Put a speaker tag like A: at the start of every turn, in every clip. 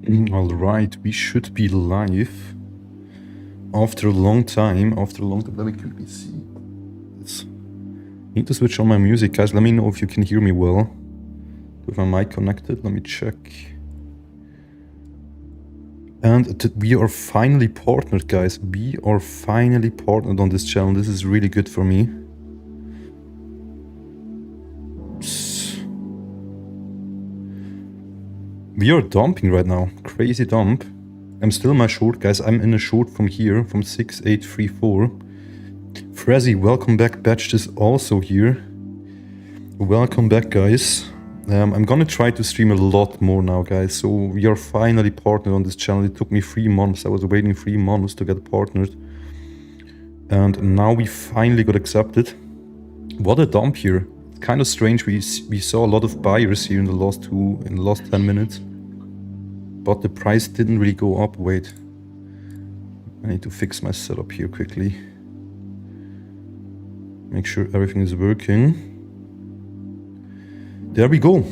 A: All right, we should be live after a long time. Let me quickly see. Need to switch on my music, guys. Let me know if you can hear me well. With my mic connected, let me check. And we are finally partnered, guys. We are finally partnered on this channel. This is really good for me. We are dumping right now. Crazy dump. I'm still in my short, guys. I'm in a short from here, from 6834. Frezzy, welcome back. Batched is also here. Welcome back, guys. I'm gonna try to stream a lot more now, guys. So we are finally partnered on this channel. It took me 3 months. I was waiting 3 months to get partnered. And now we finally got accepted. What a dump here. It's kind of strange. We saw a lot of buyers here in the last 10 minutes. But the price didn't really go up. Wait. I need to fix my setup here quickly. Make sure everything is working. There we go.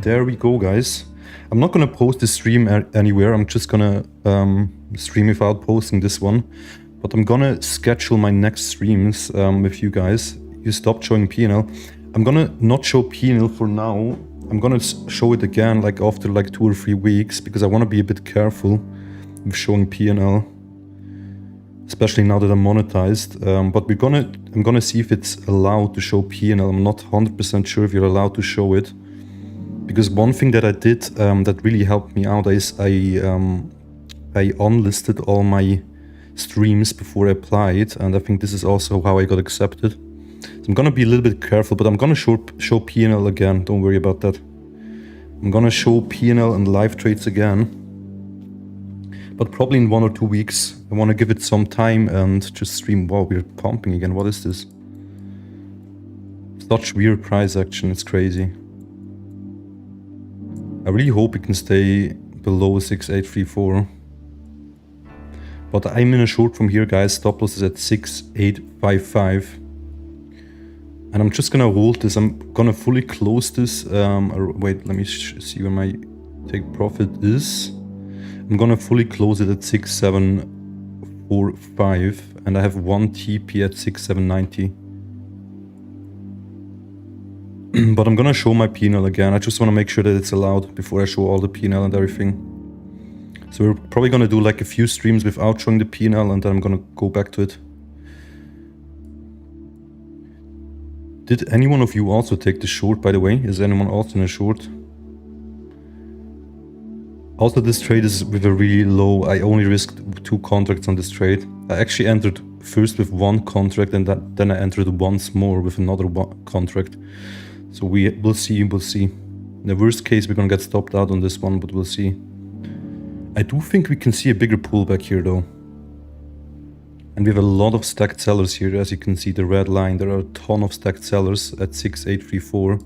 A: There we go, guys. I'm not gonna post this stream anywhere. I'm just gonna stream without posting this one. But I'm gonna schedule my next streams with you guys. You stopped showing P&L. I'm gonna not show P&L for now. I'm gonna show it again like after like 2 or 3 weeks because I want to be a bit careful with showing P&L, especially now that I'm monetized. But I'm gonna see if it's allowed to show P&L. I'm not 100% sure if you're allowed to show it, because one thing that I did that really helped me out is I unlisted all my streams before I applied, and I think this is also how I got accepted. So I'm gonna be a little bit careful, but I'm gonna show P&L again. Don't worry about that. I'm gonna show P&L and live trades again, but probably in 1 or 2 weeks. I want to give it some time and just stream. Wow, we're pumping again. What is this? Such weird price action. It's crazy. I really hope it can stay below 6834. But I'm in a short from here, guys. Stop loss is at 6855. And I'm just gonna hold this. I'm gonna fully close this. Wait, let me see where my take profit is. I'm gonna fully close it at 6745, and I have 1 TP at 6790. But I'm gonna show my P&L again. I just want to make sure that it's allowed before I show all the P&L and everything. So we're probably gonna do like a few streams without showing the P&L, and then I'm gonna go back to it. Did any one of you also take the short, by the way? Is anyone also in a short? Also, this trade is with a really low. I only risked 2 contracts on this trade. I actually entered first with 1 contract, and then I entered once more with another contract. So we'll see. In the worst case, we're gonna get stopped out on this one, but we'll see. I do think we can see a bigger pullback here, though. And we have a lot of stacked sellers here, as you can see, the red line. There are a ton of stacked sellers at 6834.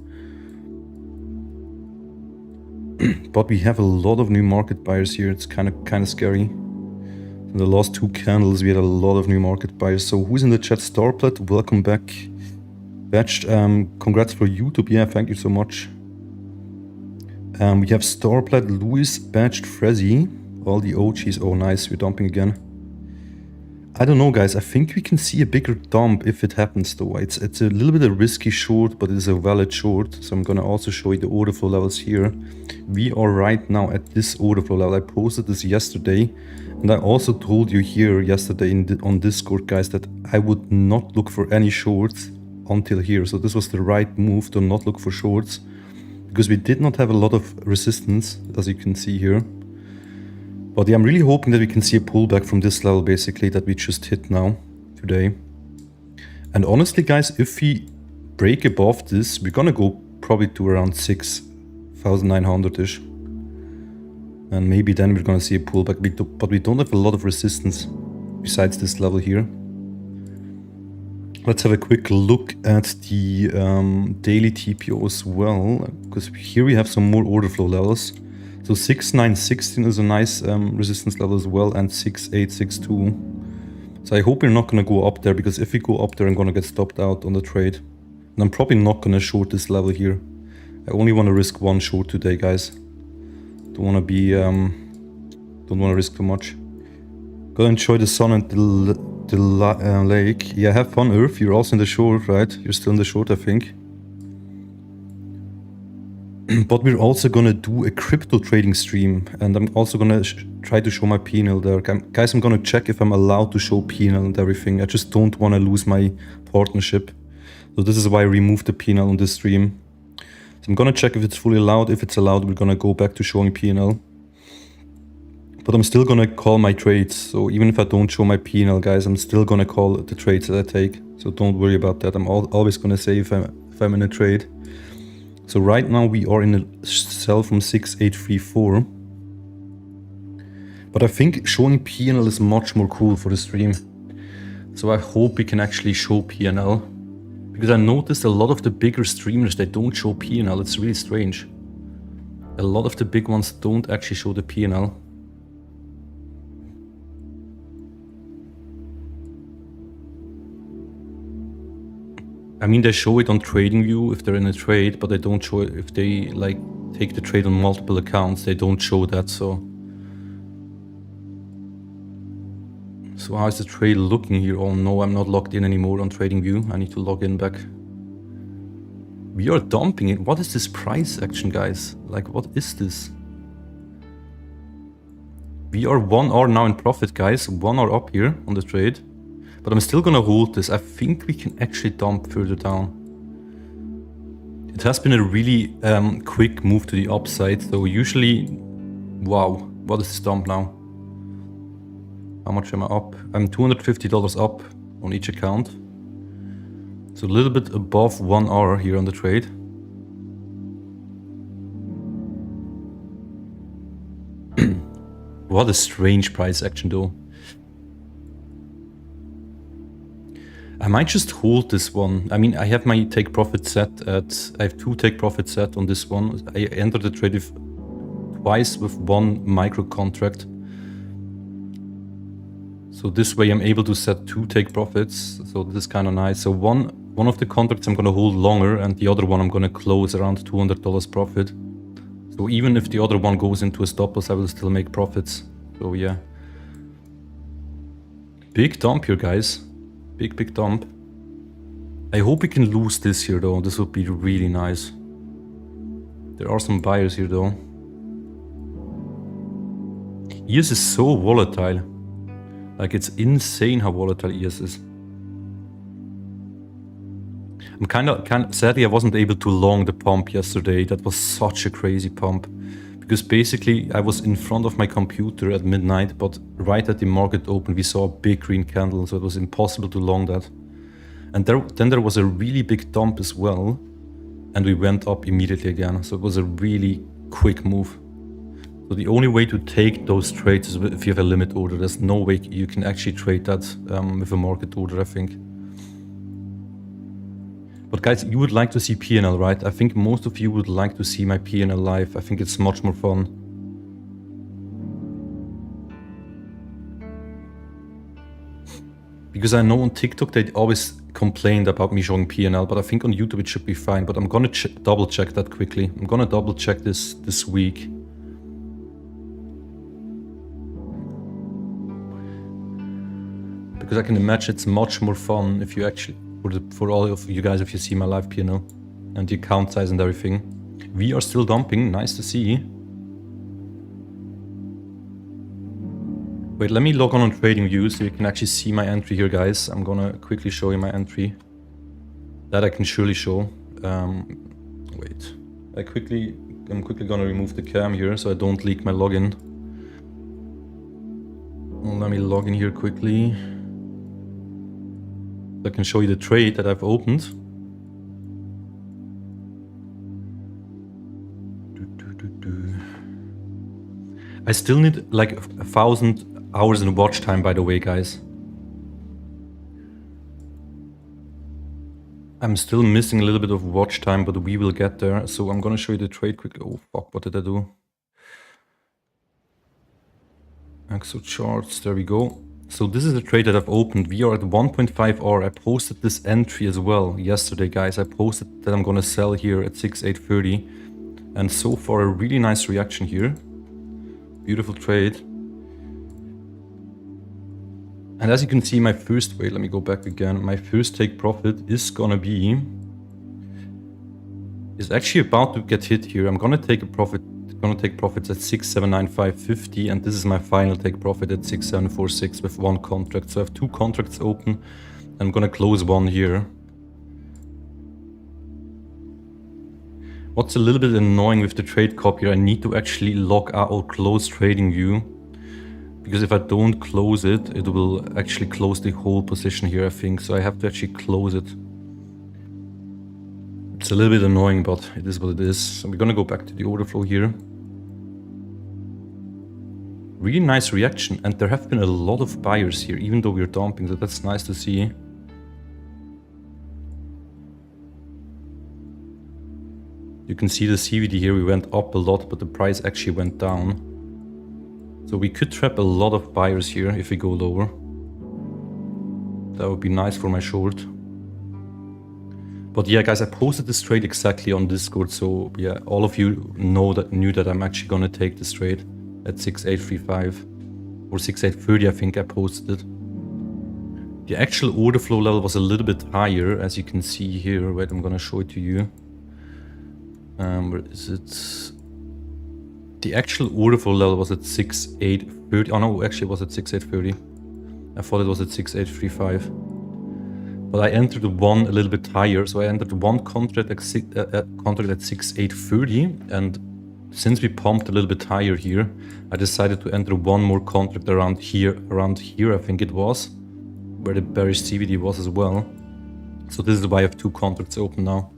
A: But we have a lot of new market buyers here. It's kind of scary. In the last 2 candles, we had a lot of new market buyers. So who's in the chat? Starplat, welcome back. Batched, congrats for YouTube. Yeah, thank you so much. We have Starplat, Louis, Batched, Frezzy, all the OGs. Oh, nice, we're dumping again. I don't know, guys. I think we can see a bigger dump if it happens, though. It's a little bit a risky short, but it's a valid short. So I'm gonna also show you the order flow levels here. We are right now at this order flow level. I posted this yesterday, and I also told you here yesterday on Discord, guys, that I would not look for any shorts until here. So this was the right move to not look for shorts, because we did not have a lot of resistance, as you can see here. But yeah, I'm really hoping that we can see a pullback from this level, basically, that we just hit now, today. And honestly, guys, if we break above this, we're gonna go probably to around 6,900-ish. And maybe then we're gonna see a pullback, but we don't have a lot of resistance besides this level here. Let's have a quick look at the daily TPO as well, because here we have some more order flow levels. So 6916 is a nice resistance level as well, and 6862. So I hope we're not going to go up there, because if we go up there, I'm going to get stopped out on the trade. And I'm probably not going to short this level here. I only want to risk 1 short today, guys. Don't want to be, don't want to risk too much. Gotta enjoy the sun and the lake. Yeah, have fun, Earth. You're also in the short, right? You're still in the short, I think. But we're also gonna do a crypto trading stream, and I'm also gonna try to show my P&L there. Guys, I'm gonna check if I'm allowed to show P&L and everything. I just don't want to lose my partnership. So this is why I removed the P&L on this stream. So I'm gonna check if it's fully allowed. If it's allowed, we're gonna go back to showing P&L. But I'm still gonna call my trades. So even if I don't show my P&L, guys, I'm still gonna call the trades that I take. So don't worry about that. I'm always gonna say if I'm in a trade. So right now we are in a sell from 6834. But I think showing P&L is much more cool for the stream. So I hope we can actually show P&L. Because I noticed a lot of the bigger streamers, they don't show P&L. It's really strange. A lot of the big ones don't actually show the P&L. I mean, they show it on TradingView if they're in a trade, but they don't show it if they like take the trade on multiple accounts. They don't show that. So how is the trade looking here? Oh no, I'm not logged in anymore on TradingView. I need to log in back. We are dumping it. What is this price action, guys? Like, what is this? We are 1 hour now in profit, guys. 1 hour up here on the trade. But I'm still gonna hold this. I think we can actually dump further down. It has been a really quick move to the upside. So usually, wow, what is this dump now? How much am I up? I'm $250 up on each account. So a little bit above 1 hour here on the trade. What a strange price action though. I might just hold this one. I mean, I have my take profit set at... I have 2 take profit set on this one. I entered the trade twice with 1 micro contract. So this way I'm able to set 2 take profits. So this is kind of nice. So one of the contracts I'm going to hold longer and the other one I'm going to close around $200 profit. So even if the other one goes into a stop loss, I will still make profits. So yeah. Big dump here, guys. Big dump. I hope we can lose this here though. This would be really nice. There are some buyers here though. ES is so volatile. Like, it's insane how volatile ES is. I'm kind of sadly I wasn't able to long the pump yesterday. That was such a crazy pump. Because basically I was in front of my computer at midnight, but right at the market open we saw a big green candle, so it was impossible to long that. And then there was a really big dump as well, and we went up immediately again. So it was a really quick move. So the only way to take those trades is if you have a limit order. There's no way you can actually trade that with a market order, I think. But guys, you would like to see P&L, right? I think most of you would like to see my P&L live. I think it's much more fun. Because I know on TikTok they always complained about me showing P&L, but I think on YouTube it should be fine. But I'm gonna double check that quickly. I'm gonna double check this week. Because I can imagine it's much more fun if you actually... For all of you guys, if you see my live P&L and the account size and everything. We are still dumping, nice to see. Wait, let me log on TradingView so you can actually see my entry here, guys. I'm gonna quickly show you my entry. That I can surely show. Wait, I'm quickly gonna remove the cam here so I don't leak my login. Let me log in here quickly. I can show you the trade that I've opened. I still need like 1,000 hours in watch time, by the way, guys. I'm still missing a little bit of watch time, but we will get there. So I'm gonna show you the trade quickly. Oh fuck, what did I do? Exo charts, there we go. So this is a trade that I've opened. We are at 1.5 hour. I posted this entry as well yesterday, guys. I posted that I'm gonna sell here at 6,830. And so far a really nice reaction here. Beautiful trade. And as you can see, my first, wait, let me go back again. My first take profit is actually about to get hit here. I'm gonna take profits at 6,795.50, and this is my final take profit at 6,746 with one contract. So I have two contracts open. I'm gonna close one here. What's a little bit annoying with the trade copy, I need to actually log out or close trading view. Because if I don't close it, it will actually close the whole position here, I think. So I have to actually close it. It's a little bit annoying, but it is what it is. So we're gonna go back to the order flow here. Really nice reaction, and there have been a lot of buyers here, even though we're dumping, so that's nice to see. You can see the CVD here, we went up a lot, but the price actually went down. So we could trap a lot of buyers here if we go lower. That would be nice for my short. But yeah, guys, I posted this trade exactly on Discord, so yeah, all of you knew that I'm actually gonna take this trade at 6,835 or 6,830, I think I posted it. The actual order flow level was a little bit higher, as you can see here. Wait, I'm gonna show it to you. Where is it? The actual order flow level was at 6,830. Oh no, actually it was at 6,830. I thought it was at 6,835. But I entered one a little bit higher, so I entered one contract at 6,830, and since we pumped a little bit higher here, I decided to enter one more contract around here I think it was, where the bearish CVD was as well. So this is why I have two contracts open now.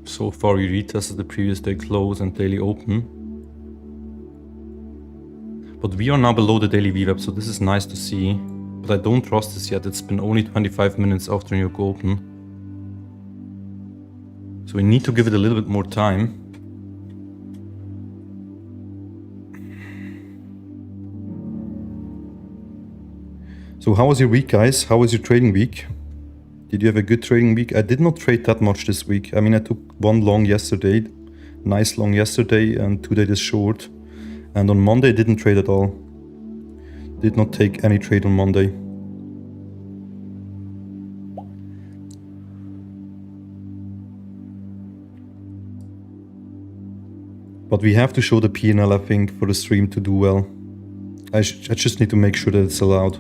A: So far we retested the previous day close and daily open. But we are now below the daily VWAP, so this is nice to see. But I don't trust this yet, it's been only 25 minutes after New York open. So we need to give it a little bit more time. So how was your week, guys? How was your trading week? Did you have a good trading week? I did not trade that much this week. I mean, I took one long yesterday, nice long yesterday, and today this short. And on Monday I didn't trade at all. Did not take any trade on Monday. But we have to show the P&L, I think, for the stream to do well. I just need to make sure that it's allowed.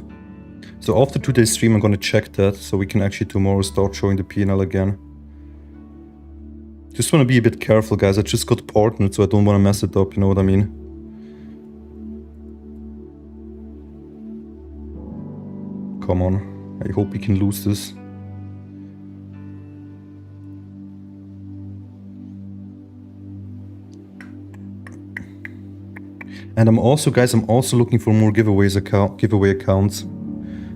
A: So after today's stream, I'm gonna check that, so we can actually tomorrow start showing the P&L again. Just wanna be a bit careful, guys. I just got partnered, so I don't wanna mess it up, you know what I mean? Come on, I hope we can lose this. And I'm also looking for more giveaway accounts.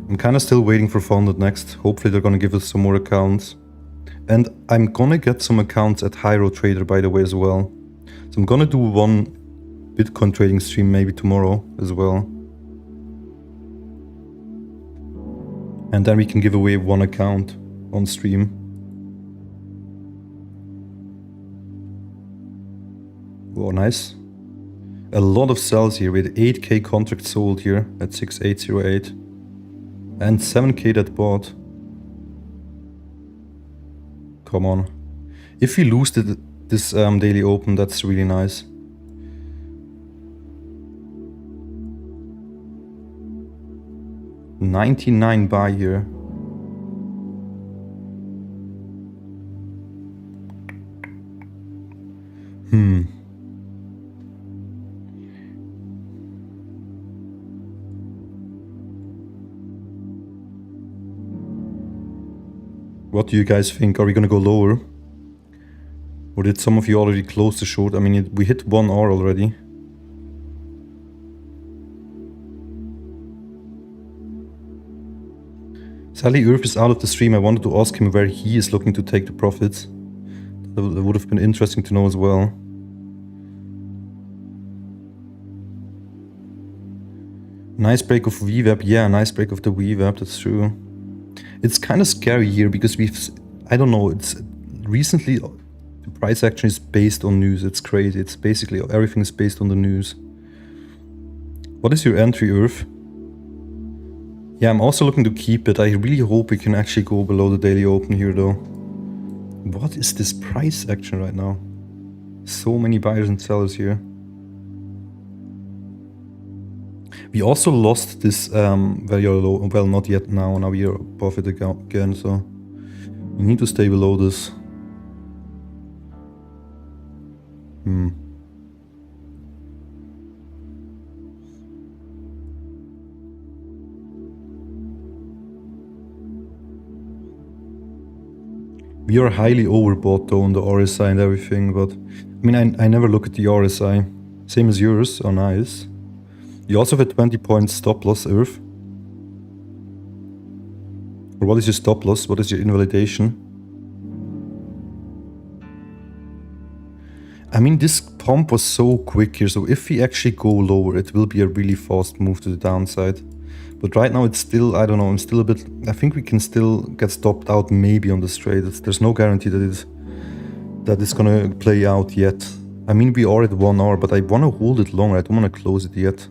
A: I'm kind of still waiting for FundedNext. Hopefully they're gonna give us some more accounts. And I'm gonna get some accounts at Hyro Trader, by the way, as well. So I'm gonna do one Bitcoin trading stream maybe tomorrow as well. And then we can give away one account on stream. Oh, nice. A lot of sells here. We had 8k contracts sold here at 6,808. And 7k that bought. Come on. If we lose this daily open, that's really nice. $99 buy here. What do you guys think? Are we gonna go lower? Or did some of you already close the short? I mean, we hit 1 hour already. Sally Earth is out of the stream. I wanted to ask him where he is looking to take the profits. That would have been interesting to know as well. Nice break of VWAP. Yeah, nice break of the VWAP, that's true. It's kind of scary here because I don't know, it's recently The price action is based on news. It's crazy. It's basically everything is based on the news. What is your entry, Earth? Yeah, I'm also looking to keep it. I really hope we can actually go below the daily open here though. What is this price action right now? So many buyers and sellers here. We also lost this very low, well not yet now we are above it again, so we need to stay below this. We are highly overbought though on the RSI and everything, but I mean I never look at the RSI. Same as yours, oh nice. You also have a 20 point stop loss, Earth. Or what is your stop loss? What is your invalidation? I mean this pump was so quick here, so if we actually go lower it will be a really fast move to the downside. But right now it's still, I don't know, I'm still a bit, I think we can still get stopped out maybe on this trade. There's no guarantee that it's gonna play out yet. I mean we are at 1 hour, but I wanna hold it longer, I don't wanna close it yet.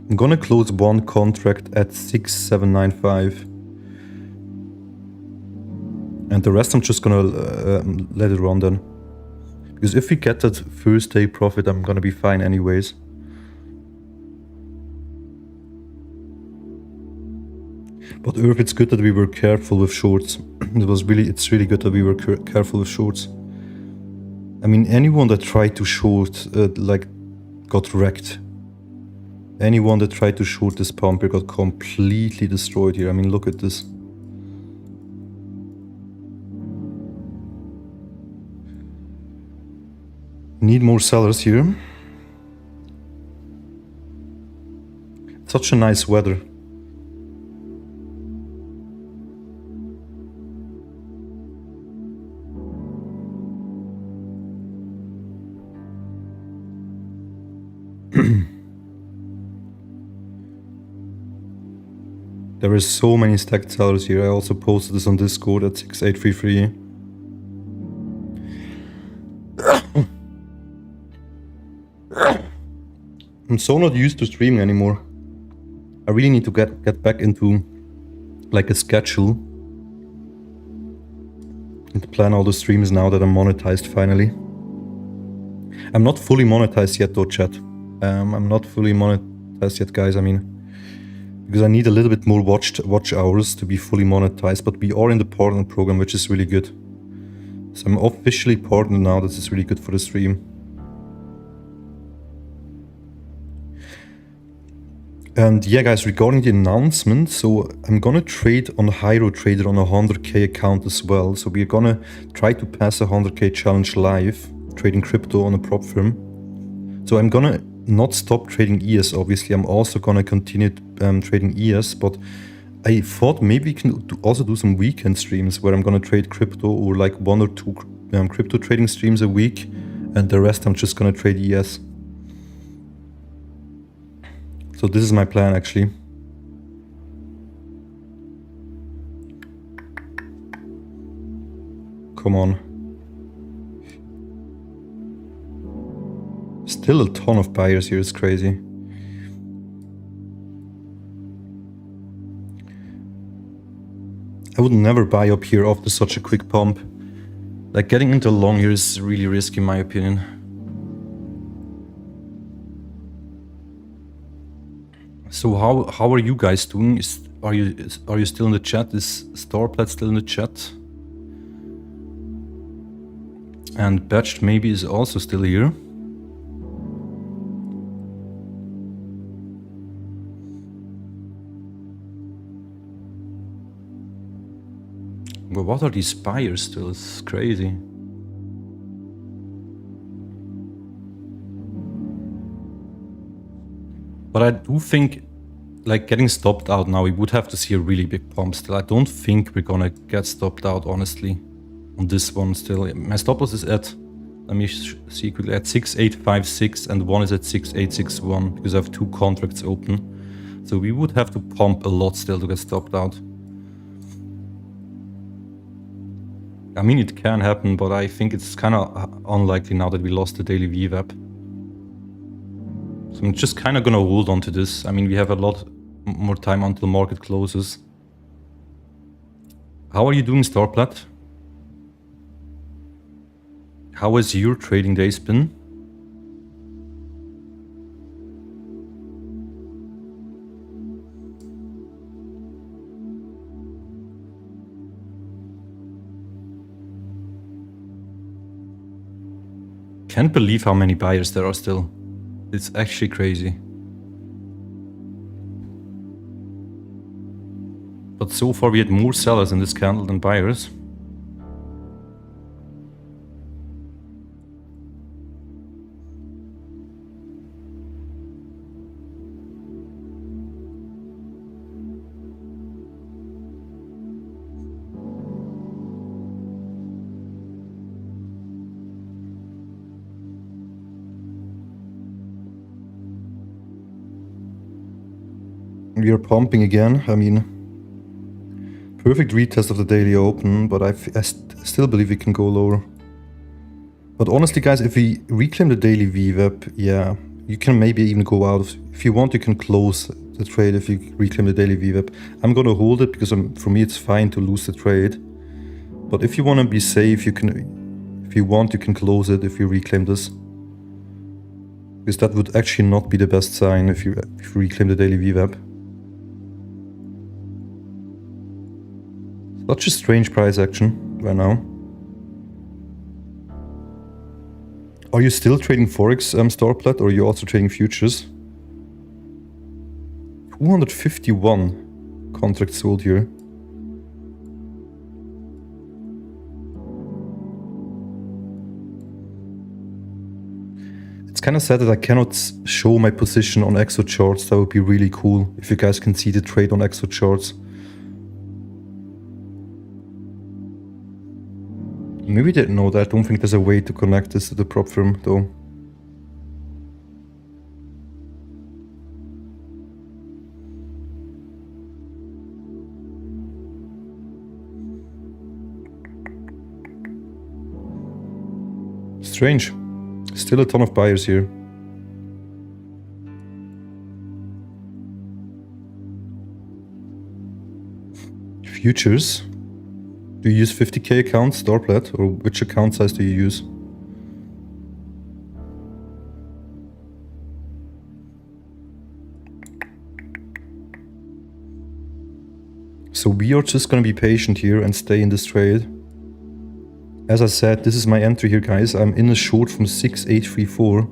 A: I'm gonna close one contract at 6,795. And the rest I'm just gonna let it run then. Because if we get that first day profit, I'm gonna be fine anyways. But Earth, it's good that we were careful with shorts. It's really good that we were careful with shorts. I mean, anyone that tried to short, like, got wrecked. Anyone that tried to short this pump here got completely destroyed here. I mean, look at this. Need more sellers here. Such a nice weather. There is so many stacked sellers here. I also posted this on Discord at 6833. I'm so not used to streaming anymore. I really need to get back into like a schedule and to plan all the streams now that I'm monetized finally. I'm not fully monetized yet though, chat. I'm not fully monetized yet, guys. I mean, because I need a little bit more watch hours to be fully monetized, but we are in the partner program, which is really good. So I'm officially partnered now. This is really good for the stream. And yeah, guys, regarding the announcement, so I'm gonna trade on Hyro Trader on a 100k account as well. So we're gonna try to pass a 100k challenge live, trading crypto on a prop firm. So I'm gonna not stop trading ES, obviously. I'm also gonna continue trading ES, but I thought maybe we can also do some weekend streams where I'm gonna trade crypto, or like 1 or 2 crypto trading streams a week, and the rest I'm just gonna trade ES. So this is my plan actually. Come on. Still a ton of buyers here, it's crazy. I would never buy up here after such a quick pump. Like getting into long here is really risky in my opinion. So how are you guys doing? Are you still in the chat? Is Starplat still in the chat? And Batched maybe is also still here. But what are these buyers still? It's crazy. But I do think, like, getting stopped out now, we would have to see a really big pump still. I don't think we're gonna get stopped out, honestly, on this one still. My stop loss is at, let me see quickly, at 6856 and one is at 6861 because I have 2 contracts open. So we would have to pump a lot still to get stopped out. I mean, it can happen, but I think it's kind of unlikely now that we lost the daily VWAP. So I'm just kind of gonna hold on to this. I mean, we have a lot more time until market closes. How are you doing, Starplat? How has your trading days been? Can't believe how many buyers there are still. It's actually crazy. But so far we had more sellers in this candle than buyers. We are pumping again. I mean, perfect retest of the daily open, but I still believe we can go lower. But honestly, guys, if we reclaim the daily VWAP, yeah, you can maybe even go out. If you want, you can close the trade if you reclaim the daily VWAP. I'm gonna hold it because for me it's fine to lose the trade. But if you want to be safe, you can. If you want, you can close it if you reclaim this. Because that would actually not be the best sign if you reclaim the daily VWAP. Such a strange price action right now. Are you still trading Forex, Starplat, or are you also trading futures? 251 contracts sold here. It's kind of sad that I cannot show my position on XO charts. That would be really cool if you guys can see the trade on XO charts. Maybe they didn't know that. I don't think there's a way to connect this to the prop firm though. Strange. Still a ton of buyers here. Futures. Do you use 50k accounts, Starplat, or which account size do you use? So we are just gonna be patient here and stay in this trade. As I said, this is my entry here, guys. I'm in a short from 6834.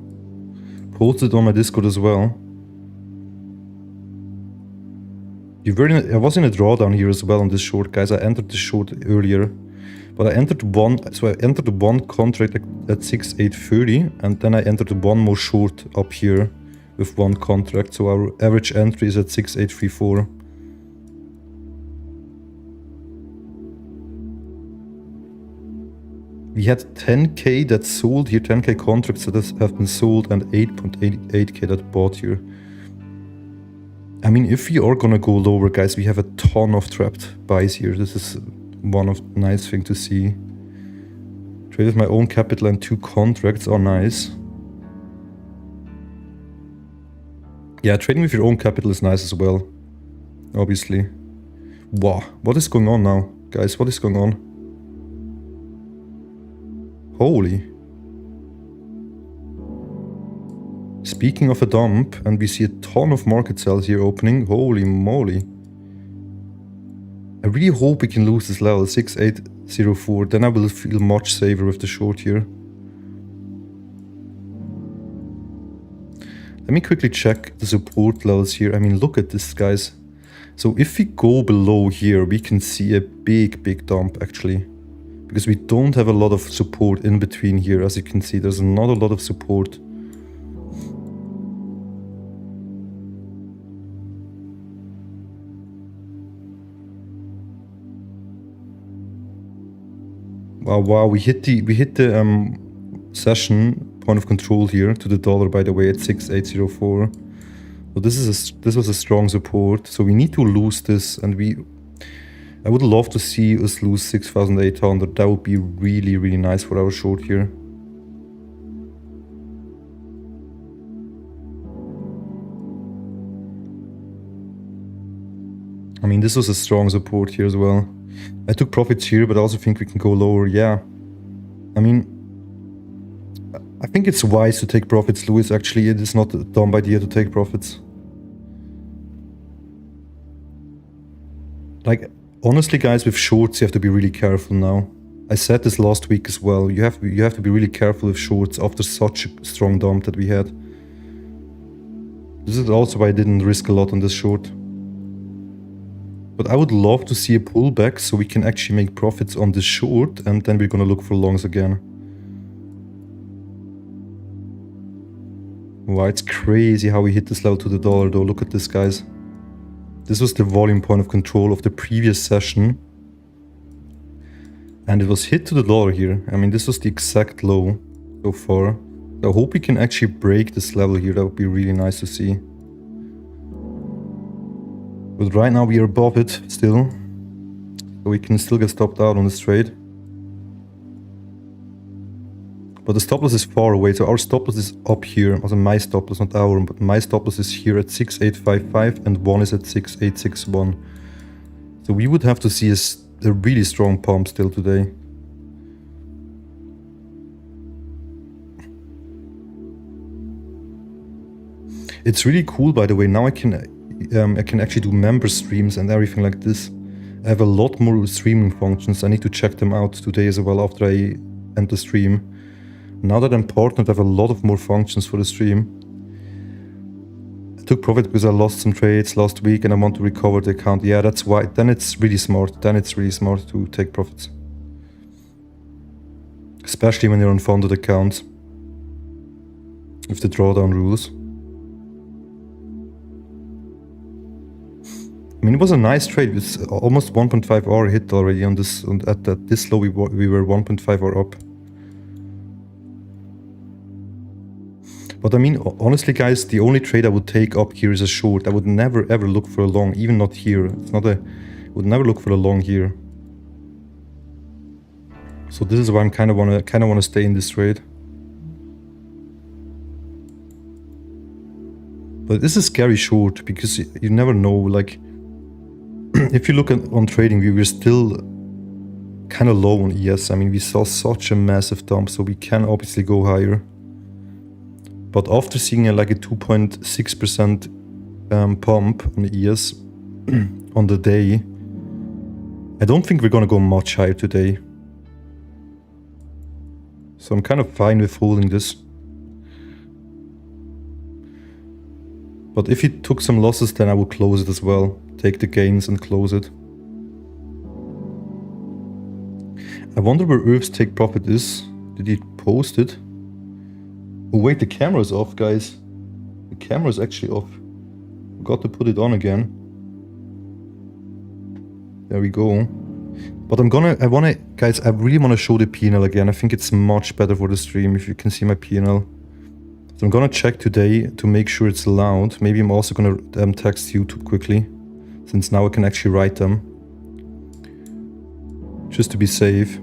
A: Posted on my Discord as well. I was in a drawdown here as well on this short, guys. I entered the short earlier, but I entered one. So I entered the one contract at 6830, and then I entered the one more short up here with one contract. So our average entry is at 6834. We had 10k that sold here, 10k contracts that have been sold, and 8.88k that bought here. I mean, if we are gonna go lower, guys, we have a ton of trapped buys here. This is one of the nice thing to see. Trade with my own capital and 2 contracts are nice. Yeah, trading with your own capital is nice as well, obviously. Wow, what is going on now, guys? What is going on? Holy. Speaking of a dump, and we see a ton of market sales here opening. Holy moly. I really hope we can lose this level, 6804. Then I will feel much safer with the short here. Let me quickly check the support levels here. I mean, look at this, guys. So if we go below here, we can see a big dump actually. Because we don't have a lot of support in between here. As you can see, there's not a lot of support. Wow, we hit the session point of control here to the dollar, by the way, at 6804. So this was a strong support. So we need to lose this, and I would love to see us lose 6,800. That would be really, really nice for our short here. I mean, this was a strong support here as well. I took profits here, but I also think we can go lower. Yeah. I mean, I think it's wise to take profits, Louis. Actually, it is not a dumb idea to take profits. Like, honestly, guys, with shorts, you have to be really careful now. I said this last week as well. You have to be really careful with shorts after such a strong dump that we had. This is also why I didn't risk a lot on this short. But I would love to see a pullback so we can actually make profits on this short, and then we're gonna look for longs again. Wow, it's crazy how we hit this level to the dollar though. Look at this, guys. This was the volume point of control of the previous session. And it was hit to the dollar here. I mean, this was the exact low so far. I hope we can actually break this level here. That would be really nice to see. But right now we are above it still. So we can still get stopped out on this trade. But the stop loss is far away. So our stop loss is up here. Also my stop loss, not our, but my stop loss is here at 6855 and one is at 6861. So we would have to see a really strong pump still today. It's really cool, by the way. Now I can actually do member streams and everything like this. I have a lot more streaming functions. I need to check them out today as well after I end the stream. Now that I'm partnered, I have a lot of more functions for the stream. I took profit because I lost some trades last week and I want to recover the account. Yeah, that's why. Then it's really smart. Then it's really smart to take profits. Especially when you're on funded accounts. With the drawdown rules. I mean, it was a nice trade. It's almost 1.5 hour hit already on this. At this low, we were 1.5 hour up. But I mean, honestly, guys, the only trade I would take up here is a short. I would never ever look for a long, even not here. It's not a. I would never look for a long here. So this is why I'm kind of wanna stay in this trade. But this is scary short because you never know. Like, if you look on trading, we were still kind of low on ES. I mean, we saw such a massive dump, so we can obviously go higher. But after seeing like a 2.6% pump on ES on the day, I don't think we're gonna go much higher today. So I'm kind of fine with holding this. But if he took some losses, then I would close it as well. Take the gains and close it. I wonder where Earth's take profit is. Did he post it? Oh wait, the camera is off, guys. The camera is actually off. Forgot to put it on again. There we go. But guys, I really wanna show the P&L again. I think it's much better for the stream if you can see my P&L. So I'm gonna check today to make sure it's loud. Maybe I'm also gonna text YouTube quickly, since now I can actually write them. Just to be safe.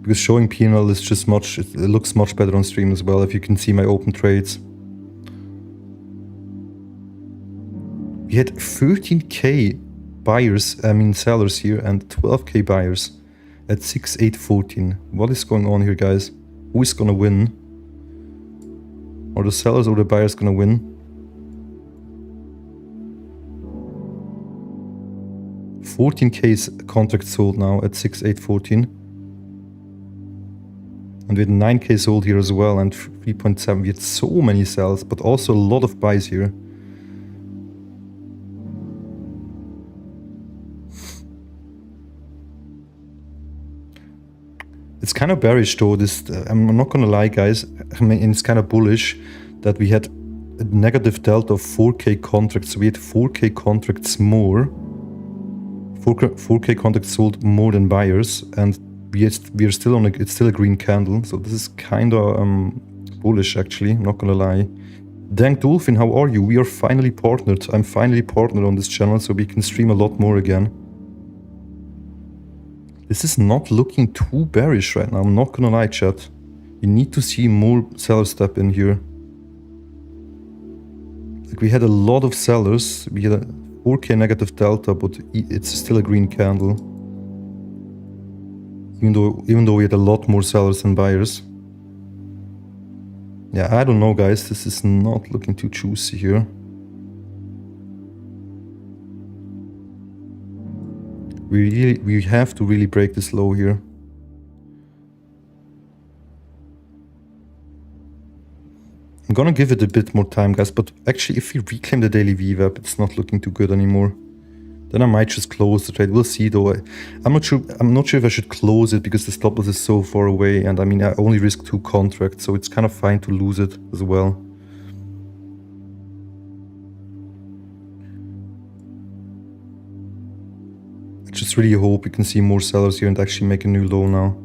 A: Because showing P&L is just it looks much better on stream as well if you can see my open trades. We had 13k buyers, sellers here, and 12k buyers at 6,814. What is going on here, guys? Who is gonna win? Are the sellers or the buyers gonna win? 14k contracts sold now at 6,814. And we had 9k sold here as well, and 3.7. We had so many sells, but also a lot of buys here. It's kind of bearish though. I'm not gonna lie, guys. I mean, it's kind of bullish that we had a negative delta of 4k contracts. So we had 4k contracts more. 4k contracts sold more than buyers, and we are still it's still a green candle. So this is kind of bullish, actually. I'm not gonna lie. Dank Dolphin, how are you? We are finally partnered. I'm finally partnered on this channel so we can stream a lot more again. This is not looking too bearish right now, I'm not gonna lie, chat. You need to see more sellers step in here. Like we had a lot of sellers, we had a 4k negative delta, but it's still a green candle. Even though we had a lot more sellers than buyers. Yeah, I don't know guys, this is not looking too juicy here. We have to really break this low here. I'm gonna give it a bit more time guys, but actually if we reclaim the daily VWAP, it's not looking too good anymore. Then I might just close the trade. We'll see though. I'm not sure if I should close it because the stop loss is so far away, and I mean I only risk 2 contracts, so it's kind of fine to lose it as well. I just really hope we can see more sellers here and actually make a new low now.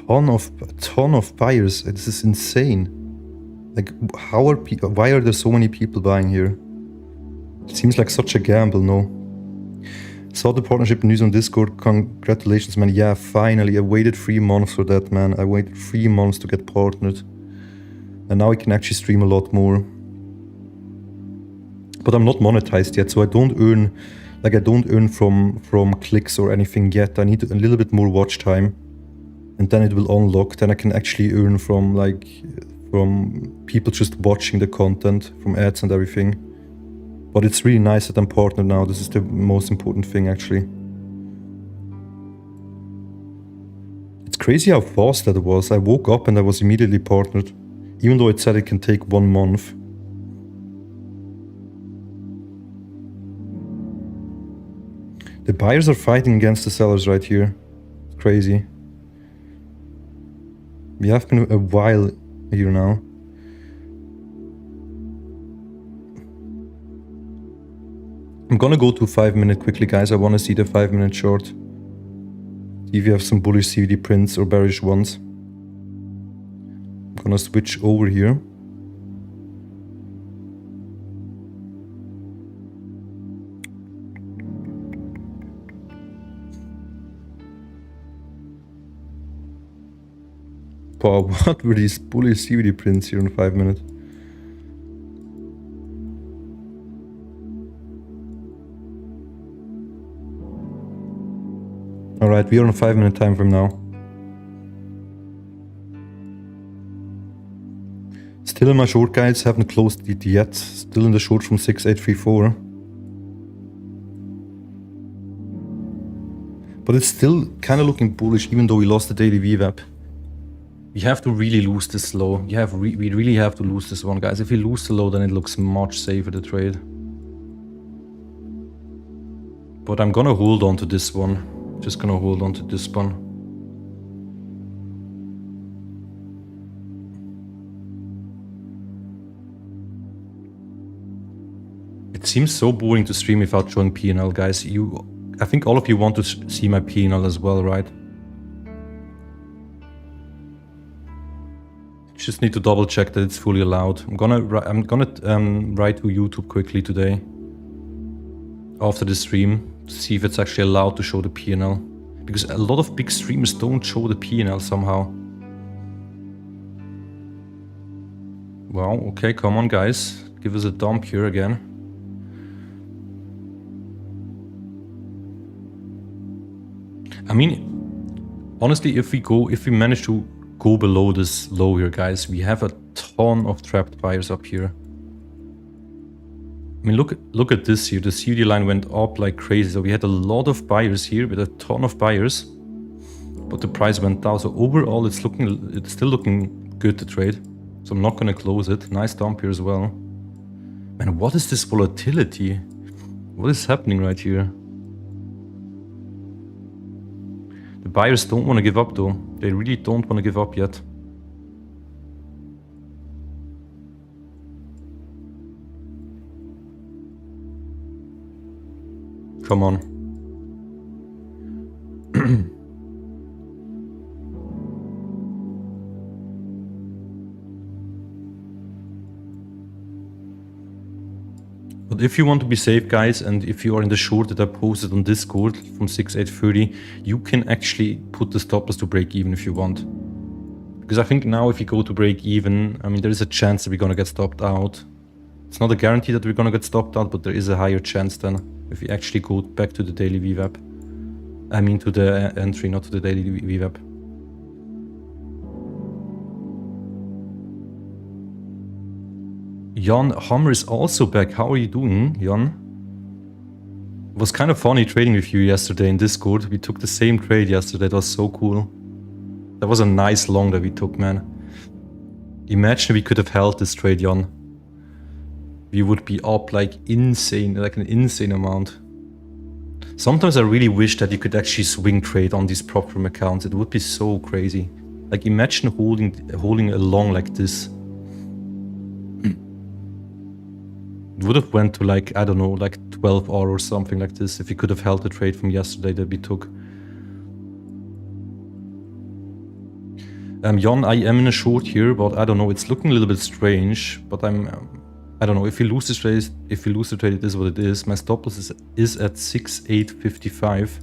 A: A ton of buyers. This is insane. Like, why are there so many people buying here? It seems like such a gamble, no? Saw the partnership news on Discord. Congratulations, man. Yeah, finally. I waited 3 months for that, man. I waited 3 months to get partnered. And now I can actually stream a lot more. But I'm not monetized yet, so I don't earn from clicks or anything yet. I need a little bit more watch time. And then it will unlock, then I can actually earn from people just watching the content, from ads and everything. But it's really nice that I'm partnered now. This is the most important thing actually. It's crazy how fast that was. I woke up and I was immediately partnered. Even though it said it can take 1 month. The buyers are fighting against the sellers right here. It's crazy. We have been a while here now. I'm gonna go to 5 minute quickly, guys. I want to see the 5 minute short. See if you have some bullish CVD prints or bearish ones. I'm gonna switch over here. Wow, what were these bullish CVD prints here in 5 minutes? Alright, we are on a 5 minute time frame now. Still in my short, guys, haven't closed it yet. Still in the short from 6834. But it's still kind of looking bullish even though we lost the daily VWAP. We have to really lose this low. We really have to lose this one, guys. If we lose the low, then it looks much safer to trade. But I'm gonna hold on to this one. Just gonna hold on to this one. It seems so boring to stream without showing P&L, guys. I think all of you want to see my P&L as well, right? Just need to double check that it's fully allowed. I'm gonna write to YouTube quickly today after the stream to see if it's actually allowed to show the P&L, because a lot of big streamers don't show the P&L somehow. Wow, okay, come on guys, give us a dump here again. I mean, honestly, if we manage to go below this low here, guys, we have a ton of trapped buyers up here. I mean, look at this here. The CVD line went up like crazy. So we had a lot of buyers here with a ton of buyers, but the price went down. So overall, it's still looking good to trade. So I'm not going to close it. Nice dump here as well. Man, what is this volatility? What is happening right here? The buyers don't want to give up though. They really don't want to give up yet. Come on. But if you want to be safe, guys, and if you are in the short that I posted on Discord from 6,830, you can actually put the stop loss to break even if you want. Because I think now if you go to break even, I mean, there is a chance that we're going to get stopped out. It's not a guarantee that we're going to get stopped out, but there is a higher chance then if we actually go back to the daily VWAP. I mean to the entry, not to the daily VWAP. Jan Hammer is also back. How are you doing, Jan? It was kind of funny trading with you yesterday in Discord. We took the same trade yesterday. That was so cool. That was a nice long that we took, man. Imagine we could have held this trade, Jan. We would be up like insane, like an insane amount. Sometimes I really wish that you could actually swing trade on these prop firm accounts. It would be so crazy. Like imagine holding a long like this. It would have went to like, I don't know, like 12 hours or something like this if you could have held the trade from yesterday that we took. Jan, I am in a short here, but I don't know, it's looking a little bit strange, but I don't know, if you lose this trade, it is what it is. My stop loss is at 6,855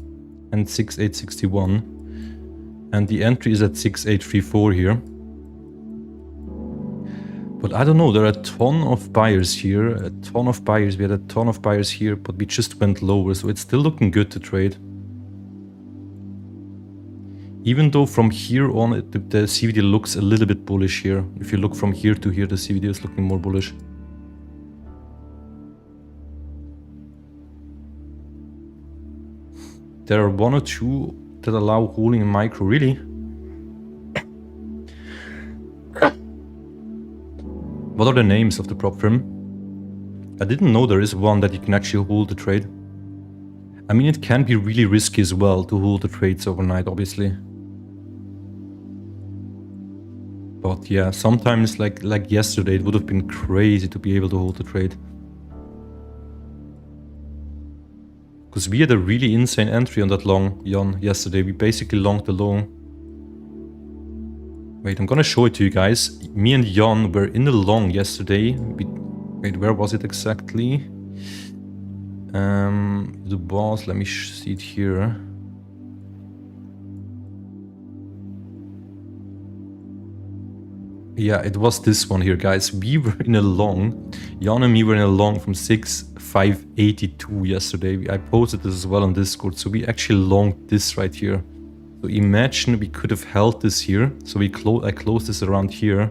A: and 6,861, and the entry is at 6,834 here. But I don't know, there are a ton of buyers here, we had a ton of buyers here, but we just went lower, so it's still looking good to trade. Even though from here on, the CVD looks a little bit bullish here. If you look from here to here, the CVD is looking more bullish. There are one or two that allow holding a micro, really? What are the names of the prop firm? I didn't know there is one that you can actually hold the trade. I mean, it can be really risky as well to hold the trades overnight, obviously. But yeah, sometimes like yesterday, it would have been crazy to be able to hold the trade. Because we had a really insane entry on that long, Jan, yesterday. We basically longed the long. Wait, I'm gonna show it to you guys. Me and Jan were in the long yesterday. Wait, where was it exactly? The boss, let me see it here. Yeah, it was this one here, guys. We were in a long. Jan and me were in a long from 6,582 yesterday. I posted this as well on Discord. So we actually longed this right here. So imagine we could have held this here. So I closed this around here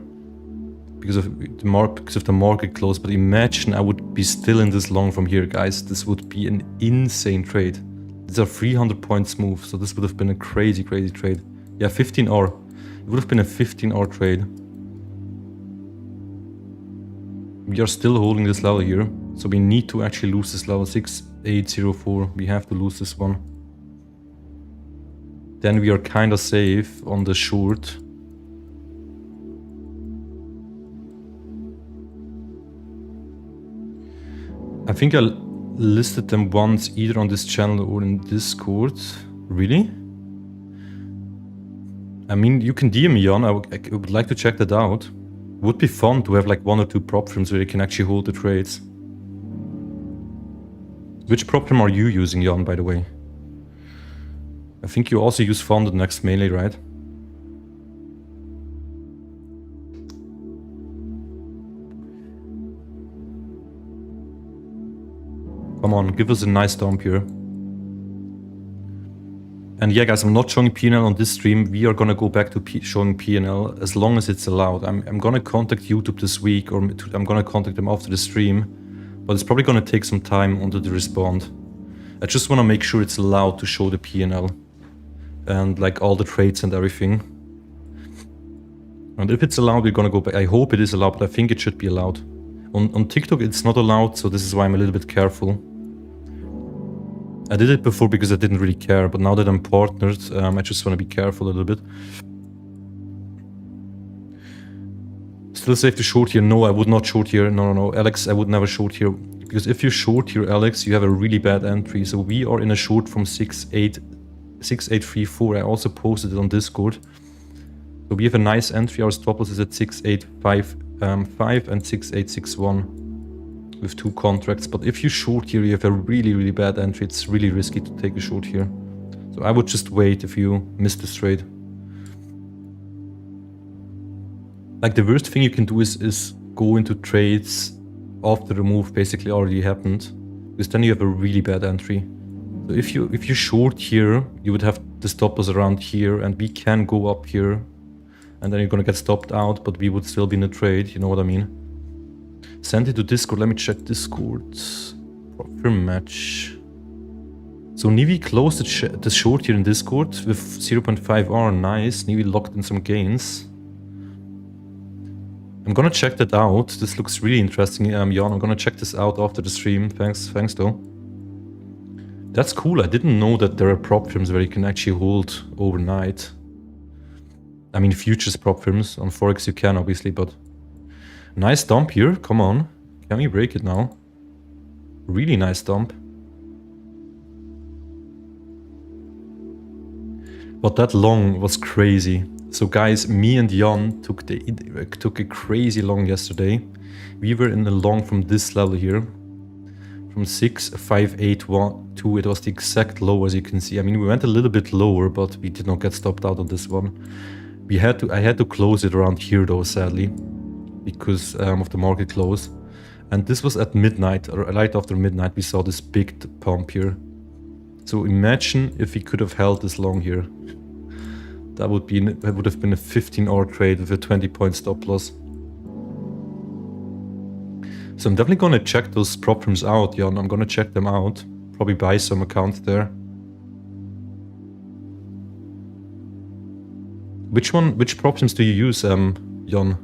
A: because of the market close. But imagine I would be still in this long from here, guys. This would be an insane trade. These are 300 points move. So this would have been a crazy, crazy trade. Yeah, 15 hour. It would have been a 15-hour trade. We are still holding this level here. So we need to actually lose this level 6,804. We have to lose this one. Then we are kind of safe on the short. I think I listed them once either on this channel or in Discord. Really? I mean, you can DM me on. I would like to check that out. It would be fun to have like one or two prop firms where you can actually hold the trades. Which prop firm are you using, Jan, by the way? I think you also use FundedNext mainly, right? Come on, give us a nice dump here. And yeah, guys, I'm not showing P&L on this stream. We are gonna go back to showing P&L as long as it's allowed. I'm gonna contact YouTube this week, or I'm gonna contact them after the stream. But it's probably gonna take some time until they respond. I just wanna make sure it's allowed to show the P&L. And like all the trades and everything. And if it's allowed, we're gonna go back. I hope it is allowed, but I think it should be allowed. On TikTok, it's not allowed, so this is why I'm a little bit careful. I did it before because I didn't really care, but now that I'm partnered, I just want to be careful a little bit. Still safe to short here? No, I would not short here. No, Alex, I would never short here. Because if you short here, Alex, you have a really bad entry. So we are in a short from 6,8 6834. I also posted it on Discord. So we have a nice entry. Our stop loss is at 6855 and 6861 with 2 contracts. But if you short here, you have a really, really bad entry. It's really risky to take a short here. So I would just wait if you miss this trade. Like the worst thing you can do is go into trades after the move basically already happened, because then you have a really bad entry. So if you short here, you would have the stop loss around here, and we can go up here, and then you're gonna get stopped out, but we would still be in a trade. You know what I mean? Send it to Discord. Let me check Discord. Firm match. So Nivi closed the short here in Discord with 0.5R. Nice. Nivi locked in some gains. I'm gonna check that out. This looks really interesting. Jan, I'm gonna check this out after the stream. Thanks though. That's cool. I didn't know that there are prop firms where you can actually hold overnight. I mean, futures prop firms. On Forex you can, obviously, but... Nice dump here. Come on. Can we break it now? Really nice dump. But that long was crazy. So guys, me and Jan took a crazy long yesterday. We were in the long from this level here. From 6,581 it was the exact low, as you can see. I mean, we went a little bit lower, but we did not get stopped out on this one. I had to close it around here though, sadly, because of the market close. And this was at midnight, or right after midnight, we saw this big pump here. So imagine if we could have held this long here. That would have been a 15-hour trade with a 20-point stop loss. So I'm definitely gonna check those prop firms out, Jan. I'm gonna check them out. Probably buy some accounts there. Which prop firms do you use, Jan?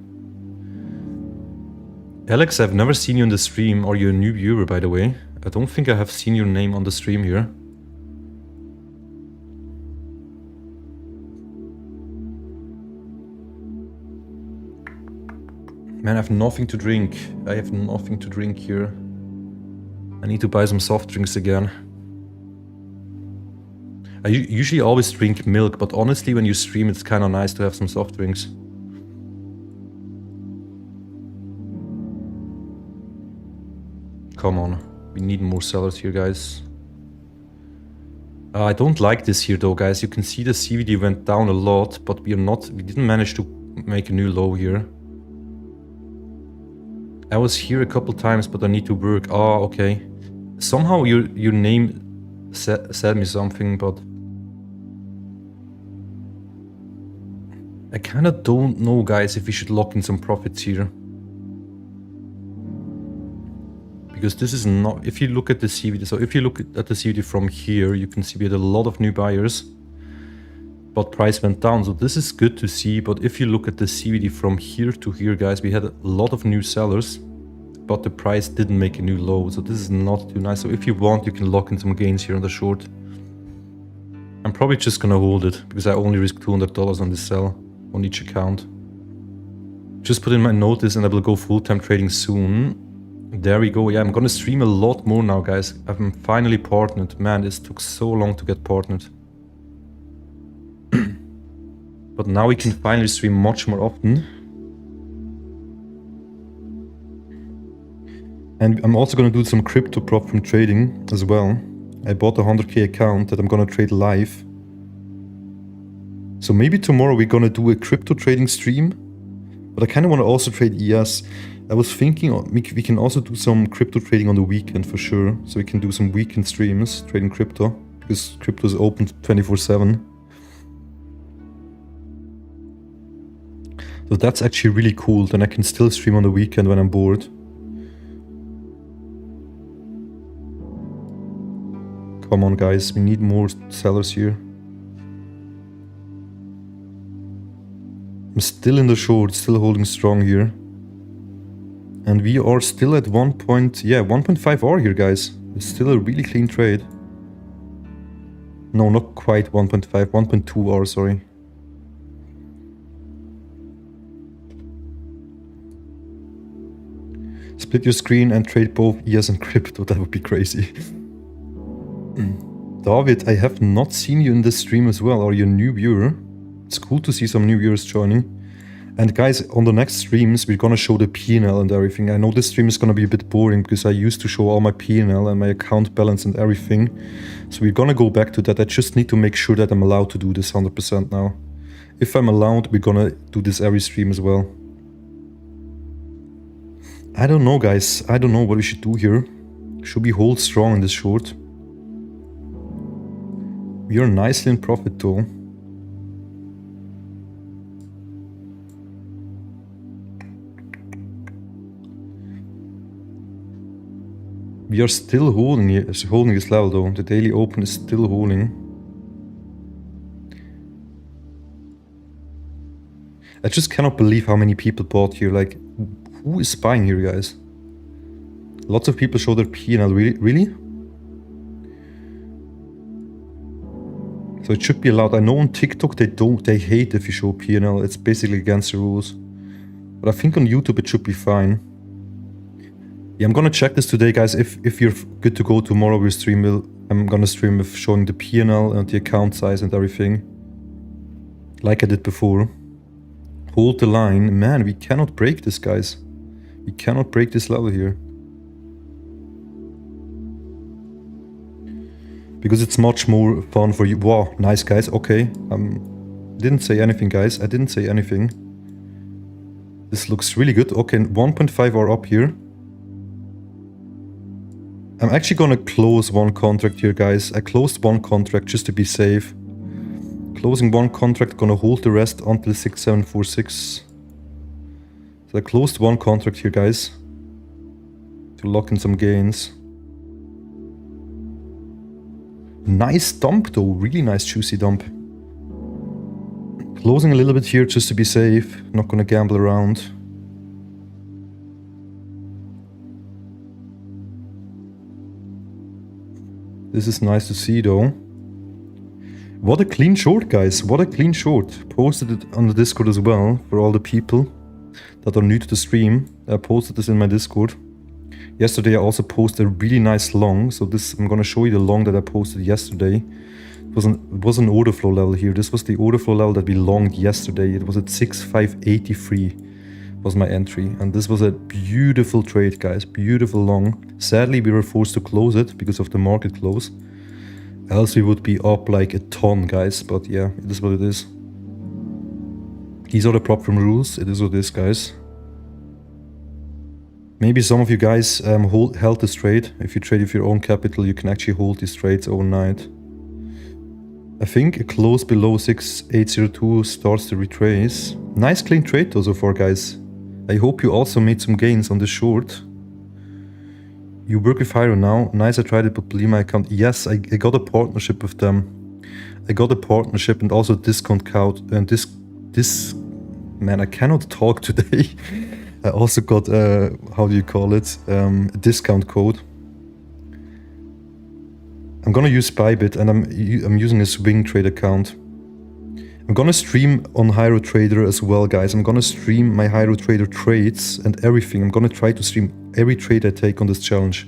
A: Alex, I've never seen you in the stream. Are you a new viewer, by the way? I don't think I have seen your name on the stream here. Man, I have nothing to drink. I have nothing to drink here. I need to buy some soft drinks again. I usually always drink milk, but honestly, when you stream, it's kind of nice to have some soft drinks. Come on, we need more sellers here, guys. I don't like this here though, guys. You can see the CVD went down a lot, but we didn't manage to make a new low here. I was here a couple times, but I need to work. Oh, okay. Somehow your name said me something, but I kind of don't know, guys, if we should lock in some profits here. Because this is not... If you look at the CVD, so if you look at the CVD from here, you can see we had a lot of new buyers, but price went down. So this is good to see, but if you look at the CVD from here to here, guys, we had a lot of new sellers, but the price didn't make a new low. So this is not too nice. So if you want, you can lock in some gains here on the short. I'm probably just gonna hold it, because I only risk $200 on this sell on each account. Just put in my notice and I will go full-time trading soon. There we go. Yeah, I'm gonna stream a lot more now, guys. I'm finally partnered. Man, this took so long to get partnered. But now we can finally stream much more often. And I'm also gonna do some crypto prop from trading as well. I bought a 100k account that I'm gonna trade live. So maybe tomorrow we're gonna do a crypto trading stream. But I kind of want to also trade ES. I was thinking we can also do some crypto trading on the weekend for sure. So we can do some weekend streams trading crypto, because crypto is open 24/7. So that's actually really cool. Then I can still stream on the weekend when I'm bored. Come on, guys, we need more sellers here. I'm still in the short, still holding strong here. And we are still at 1.5 R here, guys. It's still a really clean trade. No, not quite 1.5, 1.2 R, sorry. Split your screen and trade both ES and crypto. That would be crazy. David, I have not seen you in this stream as well. Are you a new viewer? It's cool to see some new viewers joining. And guys, on the next streams, we're gonna show the P&L and everything. I know this stream is gonna be a bit boring because I used to show all my P&L and my account balance and everything. So we're gonna go back to that. I just need to make sure that I'm allowed to do this 100% now. If I'm allowed, we're gonna do this every stream as well. I don't know, guys. I don't know what we should do here. Should we hold strong in this short? We are nicely in profit though. We are still holding this level though. The daily open is still holding. I just cannot believe how many people bought here. Like, who is buying here, guys? Lots of people show their P&L. Really? So it should be allowed. I know on TikTok they hate if you show P&L. It's basically against the rules. But I think on YouTube it should be fine. Yeah, I'm gonna check this today, guys. If you're good to go tomorrow, I'm gonna stream with showing the P&L and the account size and everything, like I did before. Hold the line, man. We cannot break this, guys. We cannot break this level here because it's much more fun for you. Wow, nice, guys. Okay, didn't say anything, guys. I didn't say anything. This looks really good. Okay, 1.5 are up here. I'm actually gonna close one contract here, guys. I closed one contract just to be safe. Closing one contract, gonna hold the rest until 6746. So I closed one contract here, guys, to lock in some gains. Nice dump though, really nice juicy dump. Closing a little bit here just to be safe, not gonna gamble around. This is nice to see though. What a clean short, guys. What a clean short. Posted it on the Discord as well for all the people that are new to the stream. I posted this in my Discord. Yesterday I also posted a really nice long. So I'm gonna show you the long that I posted yesterday. It was an order flow level here. This was the order flow level that we longed yesterday. It was at 6583 was my entry. And this was a beautiful trade, guys. Beautiful long. Sadly, we were forced to close it because of the market close. Else we would be up like a ton, guys. But yeah, it is what it is. These are the prop firm rules. It is what it is, guys. Maybe some of you guys held this trade. If you trade with your own capital, you can actually hold these trades overnight. I think a close below 6802 starts to retrace. Nice clean trade though so far, guys. I hope you also made some gains on the short. You work with Hiro now. Nice, I tried it, but believe my account. Yes, I got a partnership with them. I got a partnership and also a discount code. And this man, I cannot talk today. I also got how do you call it? A discount code. I'm gonna use Bybit and I'm using a swing trade account. I'm gonna stream on Hiro Trader as well, guys. I'm gonna stream my Hiro Trader trades and everything. I'm gonna try to stream every trade I take on this challenge.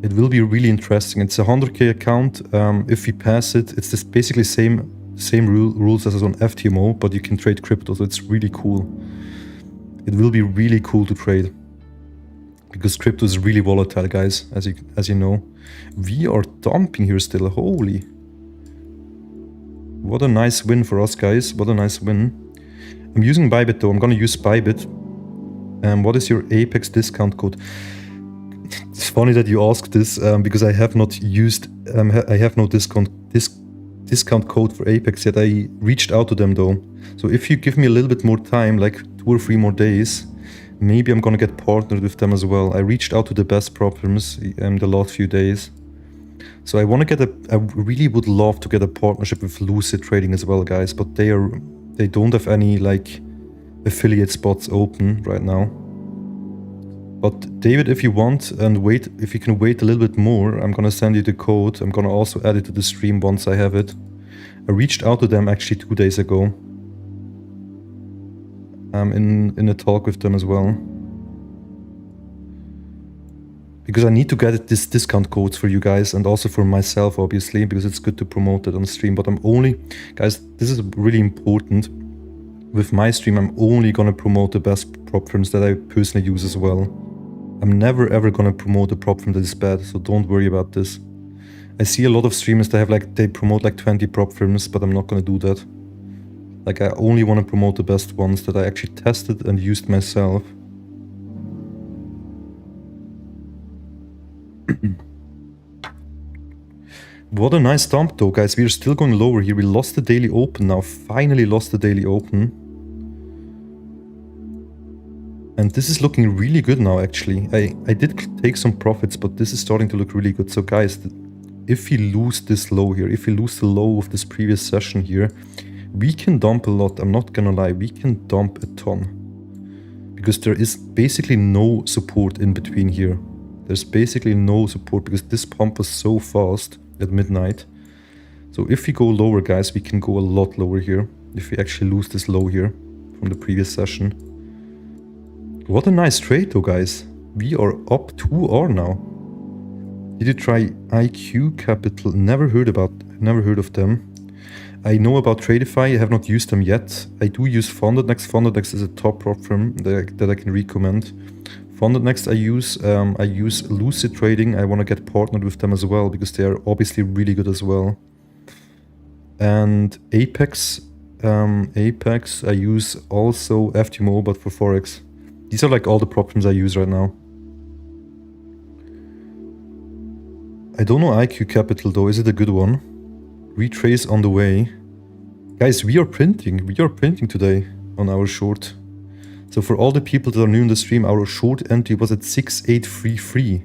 A: It will be really interesting. It's a 100k account. If we pass it, it's just basically same rules as on FTMO, but you can trade crypto, so it's really cool. It will be really cool to trade because crypto is really volatile, guys, as you know. We are dumping here still. Holy. What a nice win for us, guys. What a nice win. I'm using Bybit though. I'm gonna use Bybit. What is your Apex discount code? It's funny that you asked this because I have not used. I have no discount code for Apex yet. I reached out to them though. So if you give me a little bit more time, like 2 or 3 more days, maybe I'm gonna get partnered with them as well. I reached out to the best prop firms the last few days. So I want to I really would love to get a partnership with Lucid Trading as well, guys, but they don't have any like affiliate spots open right now. But David, if you want and if you can wait a little bit more, I'm gonna send you the code. I'm gonna also add it to the stream once I have it. I reached out to them actually 2 days ago. I'm in a talk with them as well. because I need to get this discount codes for you guys and also for myself, obviously, because it's good to promote it on stream. But I'm only, guys, this is really important. With my stream, I'm only gonna promote the best prop firms that I personally use as well. I'm never ever gonna promote a prop firm that is bad, so don't worry about this. I see a lot of streamers that have they promote like 20 prop firms, but I'm not gonna do that. Like, I only want to promote the best ones that I actually tested and used myself. What a nice dump though, guys. We're still going lower here. We lost the daily open now. Finally lost the daily open. And this is looking really good now, actually. I did take some profits, but this is starting to look really good. So guys, if we lose this low here, if we lose the low of this previous session here, we can dump a lot. I'm not gonna lie, we can dump a ton. Because there is basically no support in between here. There's basically no support because this pump was so fast at midnight. So if we go lower, guys, we can go a lot lower here. If we actually lose this low here from the previous session. What a nice trade though, guys. We are up 2R now. Did you try IQ Capital? Never heard of them. I know about Tradeify, I have not used them yet. I do use FundedNext. FundedNext is a top prop firm that I can recommend. FundedNext I use Lucid Trading. I want to get partnered with them as well because they are obviously really good as well. And Apex I use also FTMO, but for Forex. These are like all the prop firms I use right now. I don't know IQ Capital though, is it a good one? Retrace on the way. Guys, we are printing today on our short. So for all the people that are new in the stream, our short entry was at 6833.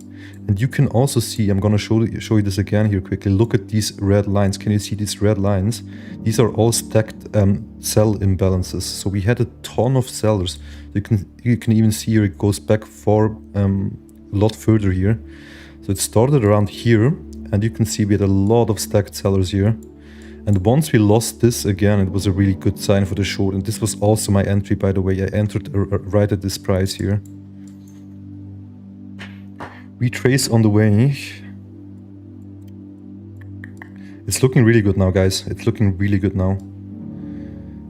A: And you can also see, I'm gonna show you this again here quickly. Look at these red lines. Can you see these red lines? These are all stacked sell imbalances. So we had a ton of sellers. You can even see here it goes back far a lot further here. So it started around here, and you can see we had a lot of stacked sellers here. And once we lost this again, it was a really good sign for the short. And this was also my entry, by the way. I entered right at this price here. Retrace on the way. It's looking really good now, guys. It's looking really good now.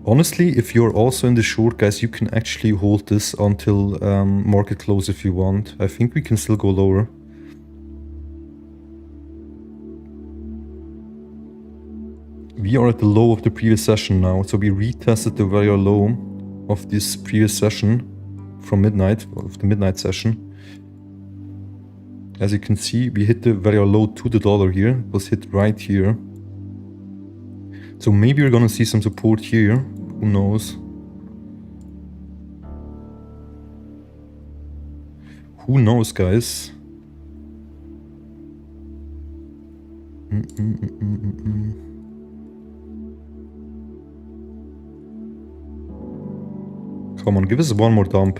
A: Honestly, if you're also in the short, guys, you can actually hold this until market close if you want. I think we can still go lower. We are at the low of the previous session now, so we retested the very low of this previous session from midnight, of the midnight session. As you can see, we hit the very low to the dollar here. It was hit right here. So maybe we're gonna see some support here, who knows. Who knows, guys. Come on, give us one more dump.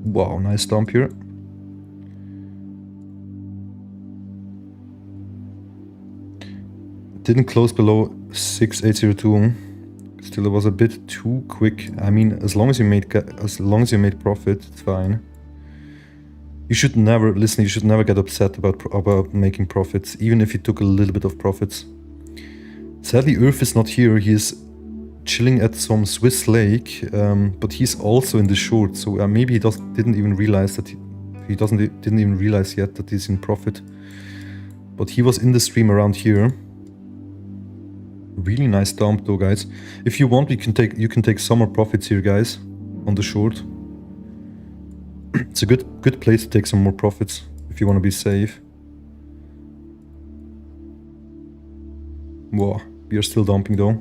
A: Wow, nice dump here. Didn't close below 6802. Still, it was a bit too quick. I mean, as long as you made profit, it's fine. You should never listen. You should never get upset about making profits, even if you took a little bit of profits. Sadly, Earth is not here. He is chilling at some Swiss lake, but he's also in the short, so maybe he didn't even realize that didn't even realize yet that he's in profit. But he was in the stream around here. Really nice dump though, guys. If you want, you can take some more profits here, guys, on the short. It's a good place to take some more profits if you want to be safe. Wow, we are still dumping though.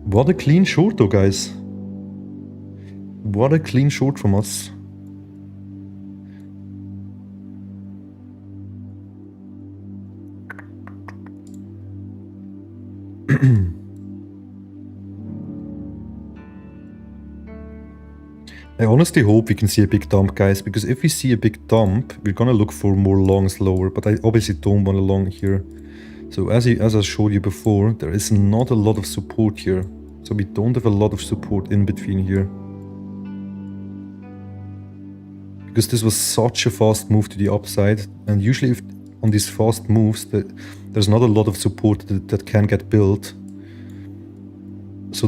A: What a clean short though, guys. What a clean short from us. I honestly hope we can see a big dump, guys, because if we see a big dump, we're gonna look for more longs lower, but I obviously don't want a long here. So as I showed you before, there is not a lot of support here. So we don't have a lot of support in between here. because this was such a fast move to the upside, and usually if on these fast moves there's not a lot of support that can get built. So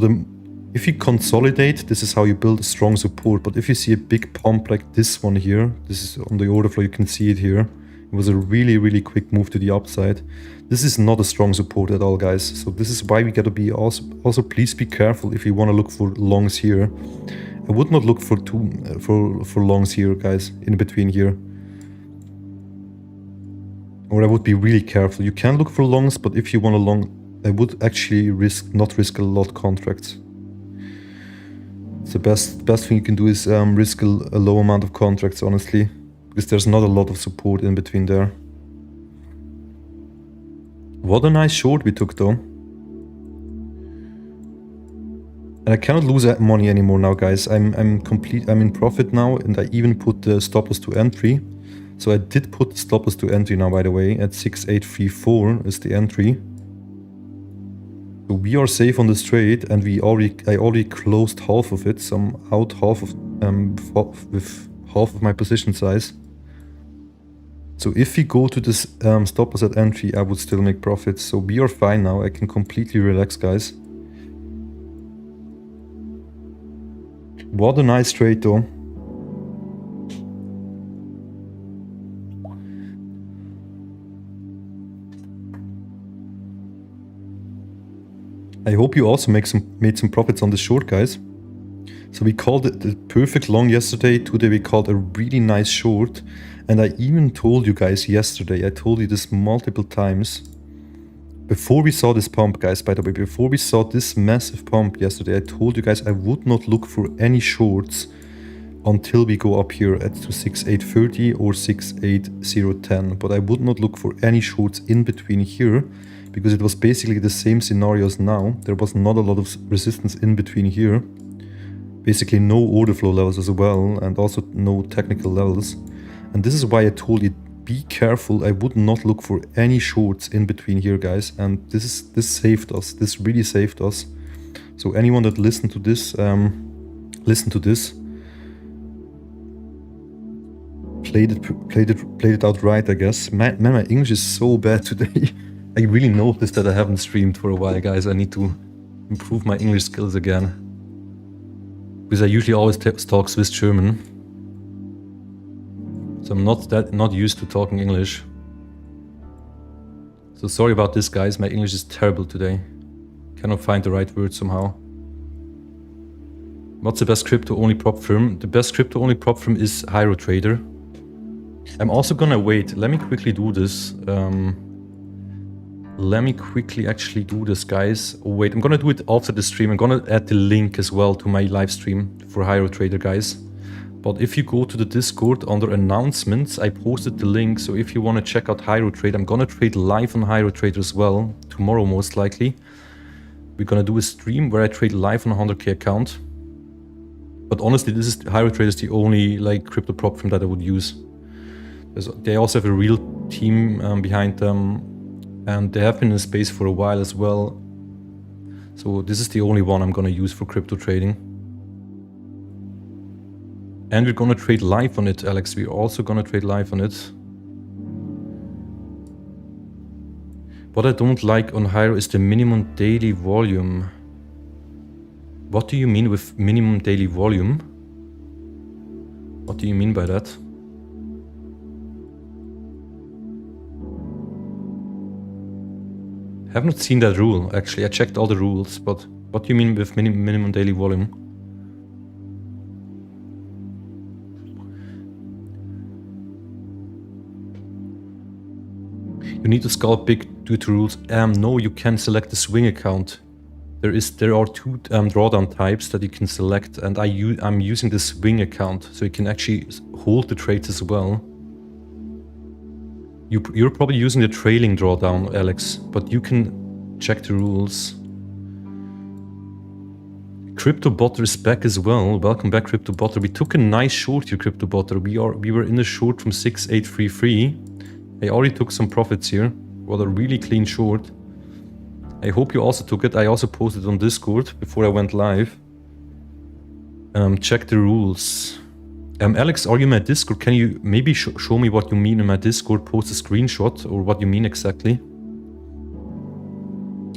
A: if you consolidate, this is how you build a strong support. But if you see a big pump like this one here, this is on the order flow, you can see it here. It was a really quick move to the upside. This is not a strong support at all, guys. So this is why we gotta be also please be careful if you want to look for longs here. I would not look for longs here, guys, in between here. Or I would be really careful. You can look for longs, but if you want a long, I would actually not risk a lot contracts. It's the best thing you can do is risk a low amount of contracts, honestly, because there's not a lot of support in between there. What a nice short we took though. And I cannot lose that money anymore now, guys. I'm in profit now, and I even put the stop loss to entry. So I did put the stop loss to entry now, by the way, at 6834 is the entry. So we are safe on this trade, and I already closed half of it, so I'm out with half of my position size. So if we go to this stop loss at entry, I would still make profits. So we are fine now. I can completely relax, guys. What a nice trade though. I hope you also made some profits on this short, guys. So we called it the perfect long yesterday. Today we called a really nice short. And I even told you guys yesterday, I told you this multiple times. Before we saw this pump, guys, by the way, before we saw this massive pump yesterday, I told you guys I would not look for any shorts until we go up here at to 6830 or 68010. But I would not look for any shorts in between here, because it was basically the same scenario as now. There was not a lot of resistance in between here. Basically no order flow levels as well, and also no technical levels. And this is why I told you, be careful. I would not look for any shorts in between here, guys. And this saved us. This really saved us. So anyone that listened to this, played it out right, I guess. Man, my English is so bad today. I really noticed that I haven't streamed for a while, guys. I need to improve my English skills again, because I usually always talk Swiss German. So I'm not used to talking English. So sorry about this, guys. My English is terrible today. Cannot find the right word somehow. What's the best crypto-only prop firm? The best crypto-only prop firm is HyroTrader. I'm also gonna wait. Let me quickly do this. Let me quickly actually do this, guys. Oh, wait, I'm gonna do it after the stream. I'm gonna add the link as well to my live stream for HyroTrader, guys. But if you go to the Discord under announcements, I posted the link. So if you want to check out HyroTrader, I'm gonna trade live on HyroTrader as well tomorrow, most likely. We're gonna do a stream where I trade live on a 100k account. But honestly, HyroTrader is the only like crypto prop firm that I would use. They also have a real team behind them, and they have been in the space for a while as well. So this is the only one I'm gonna use for crypto trading. And we're gonna trade live on it, Alex. We're also gonna trade live on it. What I don't like on Hyro is the minimum daily volume. What do you mean with minimum daily volume? What do you mean by that? I have not seen that rule, actually. I checked all the rules, but what do you mean with minimum daily volume? You need to scalp big due to rules. No, you can select the swing account. There are two drawdown types that you can select, and I'm using the swing account, so you can actually hold the trades as well. You're probably using the trailing drawdown, Alex, but you can check the rules. CryptoBotter is back as well. Welcome back, CryptoBotter. We took a nice short here, CryptoBotter. We were in the short from 6833. I already took some profits here. What a really clean short. I hope you also took it. I also posted on Discord before I went live. Check the rules. Alex, are you in my Discord? Can you maybe show me what you mean in my Discord? Post a screenshot or what you mean exactly?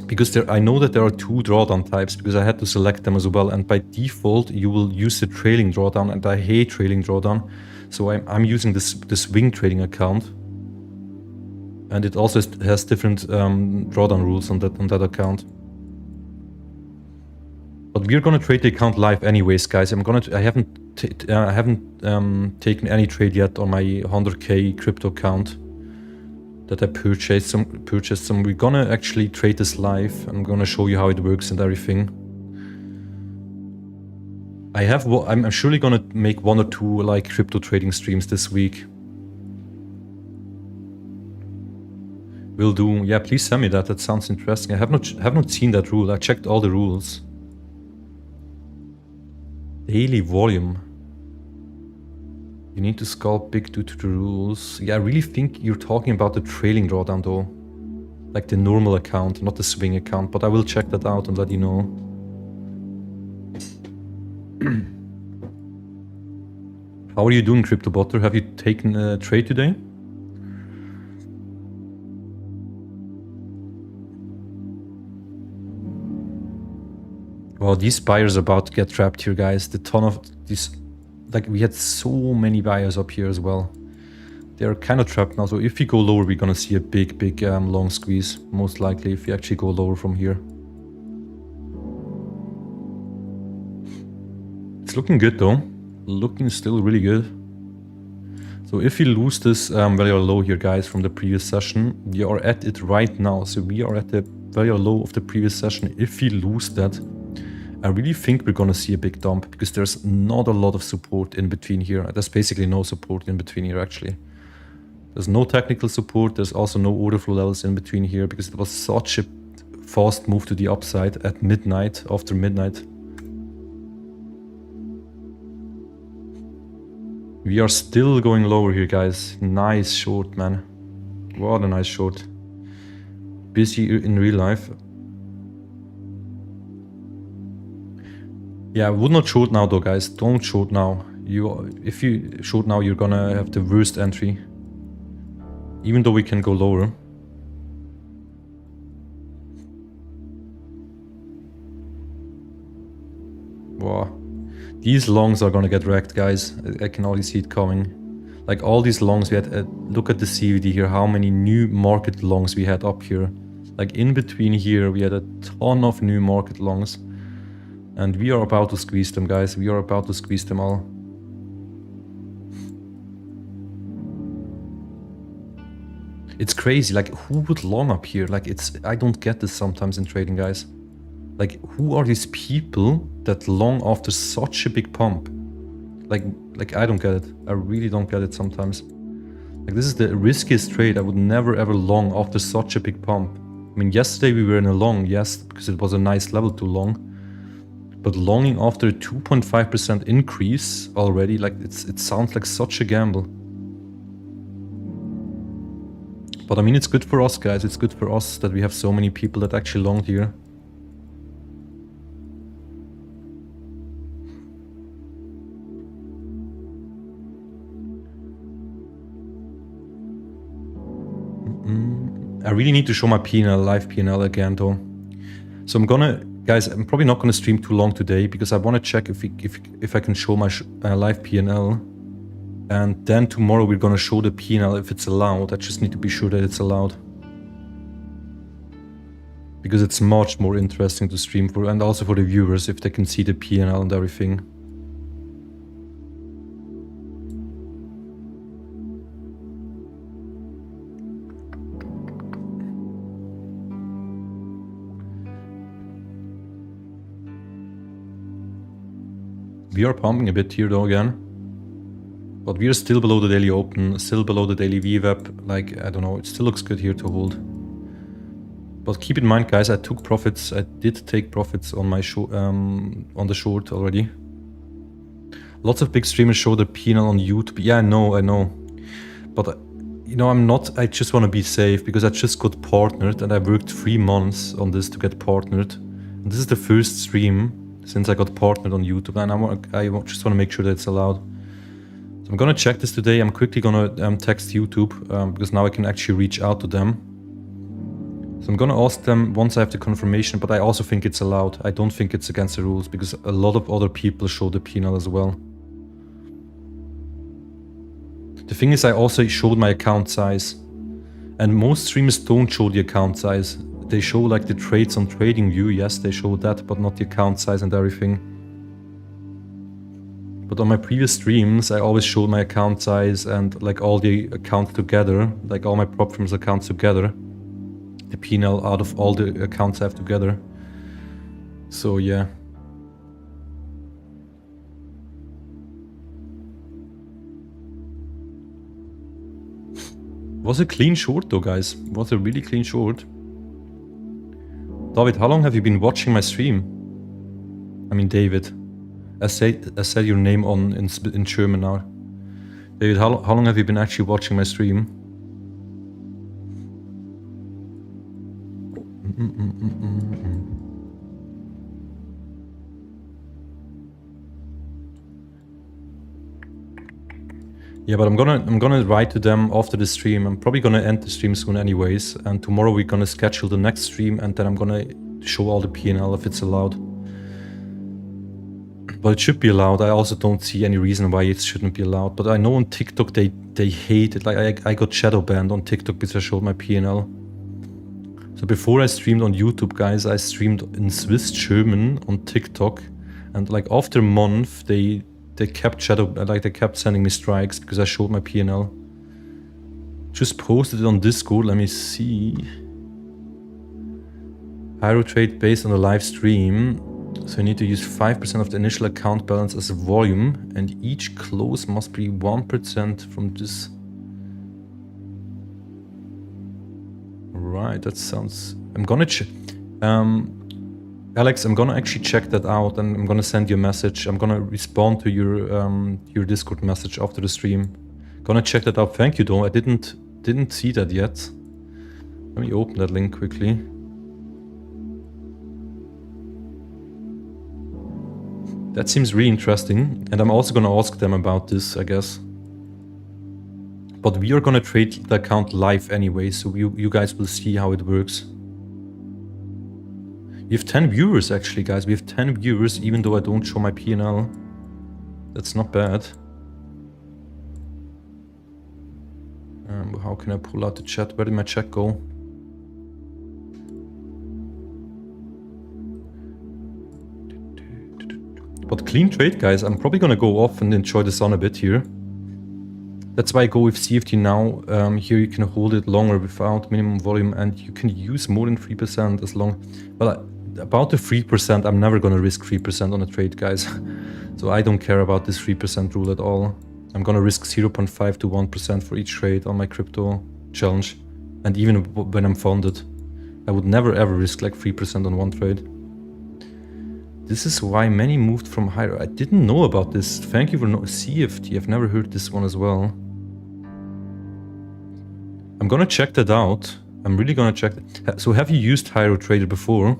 A: Because I know that there are 2 drawdown types, because I had to select them as well, and by default you will use the trailing drawdown, and I hate trailing drawdown, so I'm using the swing trading account, and it also has different drawdown rules on that account. But we're gonna trade the account live anyways, guys. I haven't taken any trade yet on my 100k crypto account that I purchased some. We're gonna actually trade this live. I'm gonna show you how it works and everything. I'm surely gonna make 1 or 2 like crypto trading streams this week. Will do. Yeah, please send me that. That sounds interesting. I have not seen that rule. I checked all the rules. Daily volume. You need to scalp big due to the rules. Yeah, I really think you're talking about the trailing drawdown though. Like the normal account, not the swing account. But I will check that out and let you know. How are you doing, Crypto Botter? Have you taken a trade today? Well, these buyers are about to get trapped here, guys. The ton of these, like we had so many buyers up here as well. They're kind of trapped now. So if we go lower, we're gonna see a big long squeeze, most likely, if we actually go lower from here. It's looking good though. Looking still really good. So if we lose this very low here, guys, from the previous session, we are at it right now. So we are at the very low of the previous session. If we lose that, I really think we're gonna see a big dump, because there's not a lot of support in between here. There's basically no support in between here, actually. There's no technical support. There's also no order flow levels in between here, because it was such a fast move to the upside at midnight, after midnight. We are still going lower here, guys. Nice short, man. What a nice short. Busy in real life. Yeah, I would not short now though, guys. Don't short now. If you short now, you're gonna have the worst entry. Even though we can go lower. Wow. These longs are gonna get wrecked, guys. I can already see it coming. Like all these longs we had, look at the CVD here, how many new market longs we had up here. Like in between here, we had a ton of new market longs. And we are about to squeeze them, guys. We are about to squeeze them all. It's crazy, like who would long up here? Like I don't get this sometimes in trading, guys. Like who are these people that long after such a big pump? Like I don't get it. I really don't get it sometimes. Like this is the riskiest trade. I would never ever long after such a big pump. I mean, yesterday we were in a long, yes, because it was a nice level to long. But longing after a 2.5% increase already, like it sounds like such a gamble. But I mean, it's good for us, guys. It's good for us that we have so many people that actually longed here. I really need to show my P&L, live P&L again though. So guys, I'm probably not gonna stream too long today, because I want to check if I can show my live P&L. And then tomorrow we're gonna show the P&L if it's allowed. I just need to be sure that it's allowed. Because it's much more interesting to stream for, and also for the viewers, if they can see the P&L and everything. We are pumping a bit here though again. But we are still below the daily open, still below the daily VWAP. Like, I don't know, it still looks good here to hold. But keep in mind, guys, I took profits. I did take profits on my on the short already. Lots of big streamers show their P&L on YouTube. Yeah, I know. But you know, I just want to be safe, because I just got partnered and I worked 3 months on this to get partnered. And this is the first stream since I got partnered on YouTube, and I just want to make sure that it's allowed. I'm gonna check this today. I'm quickly gonna text YouTube because now I can actually reach out to them. So I'm gonna ask them once I have the confirmation, but I also think it's allowed. I don't think it's against the rules because a lot of other people show the P&L as well. The thing is, I also showed my account size, and most streamers don't show the account size. They show like the trades on TradingView, yes, they show that, but not the account size and everything. But on my previous streams, I always showed my account size and like all the accounts together, like all my prop firms accounts together. The P&L out of all the accounts I have together. So yeah. Was a clean short though, guys. Was a really clean short. David, how long have you been watching my stream? I mean, David. I said your name in German now. David, how long have you been actually watching my stream? Yeah, but I'm gonna write to them after the stream. I'm probably gonna end the stream soon anyways, and tomorrow we're gonna schedule the next stream, and then I'm gonna show all the P&L if it's allowed. But it should be allowed. I also don't see any reason why it shouldn't be allowed. But I know on TikTok they hate it. Like I got shadow banned on TikTok because I showed my P&L. So before I streamed on YouTube, guys, I streamed in Swiss German on TikTok, and like after a month they kept they kept sending me strikes because I showed my P&L. Just posted it on Discord. Let me see. Hydro trade based on the live stream. So you need to use 5% of the initial account balance as a volume, and each close must be 1% from this. Right, that sounds... I'm gonna check... Alex, I'm gonna actually check that out, and I'm gonna send you a message. I'm gonna respond to your Discord message after the stream. Gonna check that out. Thank you, though. I didn't see that yet. Let me open that link quickly. That seems really interesting, and I'm also gonna ask them about this, I guess. But we are gonna trade the account live anyway, so you guys will see how it works. We have 10 viewers actually, guys. We have 10 viewers, even though I don't show my P&L. That's not bad. How can I pull out the chat? Where did my chat go? But clean trade, guys. I'm probably gonna go off and enjoy the sun a bit here. That's why I go with CFT now. Here you can hold it longer without minimum volume, and you can use more than 3% as long... Well, about the 3%, I'm never gonna risk 3% on a trade, guys. So I don't care about this 3% rule at all. I'm gonna risk 0.5 to 1% for each trade on my crypto challenge. And even when I'm funded, I would never ever risk like 3% on one trade. This is why many moved from higher. I didn't know about this. Thank you for CFT. I've never heard this one as well. I'm gonna check that out. I'm really gonna check that. So have you used Hydro Trader before?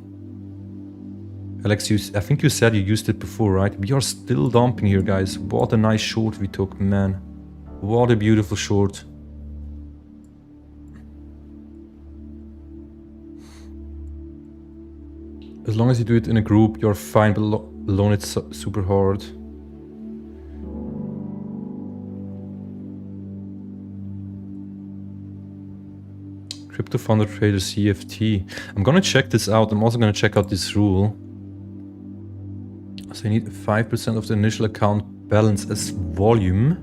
A: Alex, I think you said you used it before, right? We are still dumping here, guys. What a nice short we took, man. What a beautiful short. As long as you do it in a group, you're fine, but alone it's super hard. Crypto Funder Trader CFT. I'm gonna check this out. I'm also gonna check out this rule. So you need 5% of the initial account balance as volume.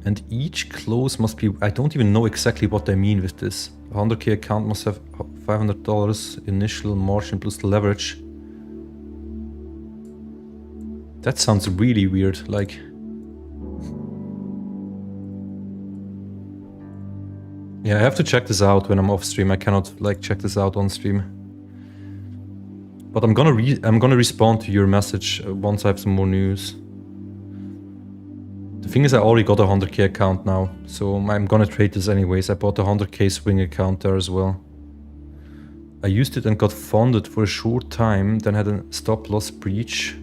A: And each close must be... I don't even know exactly what they mean with this. 100k account must have $500 initial margin plus leverage. That sounds really weird, like... Yeah, I have to check this out when I'm off stream. I cannot like check this out on stream. But I'm gonna respond to your message once I have some more news. The thing is, I already got a 100k account now, so I'm gonna trade this anyways. I bought a 100k swing account there as well. I used it and got funded for a short time, then had a stop loss breach.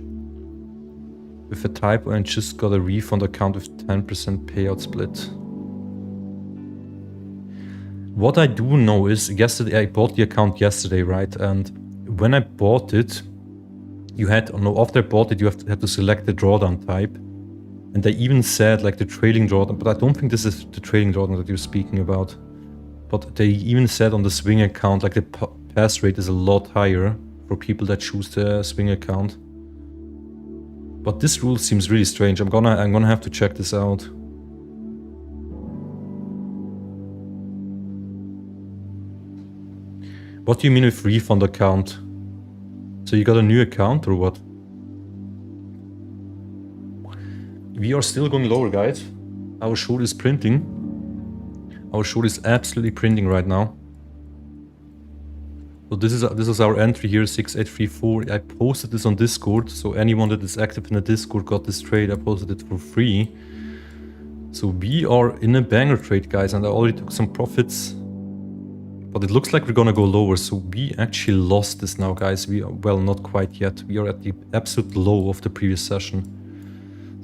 A: with a typo and just got a refund account with 10% payout split. What I do know is, yesterday I bought the account yesterday, right? And when I bought it, you had, no, after I bought it, you had to select the drawdown type. And they even said like the trading drawdown, but I don't think this is the trading drawdown that you're speaking about. But they even said on the swing account, like the pass rate is a lot higher for people that choose the swing account. But this rule seems really strange. I'm gonna have to check this out. What do you mean with refund account? So you got a new account or what? We are still going lower, guys. Our short is printing. Our short is absolutely printing right now. So this is our entry here, 6834. I posted this on Discord, so anyone that is active in the Discord got this trade. I posted it for free. So we are in a banger trade, guys, and I already took some profits. But it looks like we're gonna go lower, so we actually lost this now, guys. We are, well, not quite yet. We are at the absolute low of the previous session.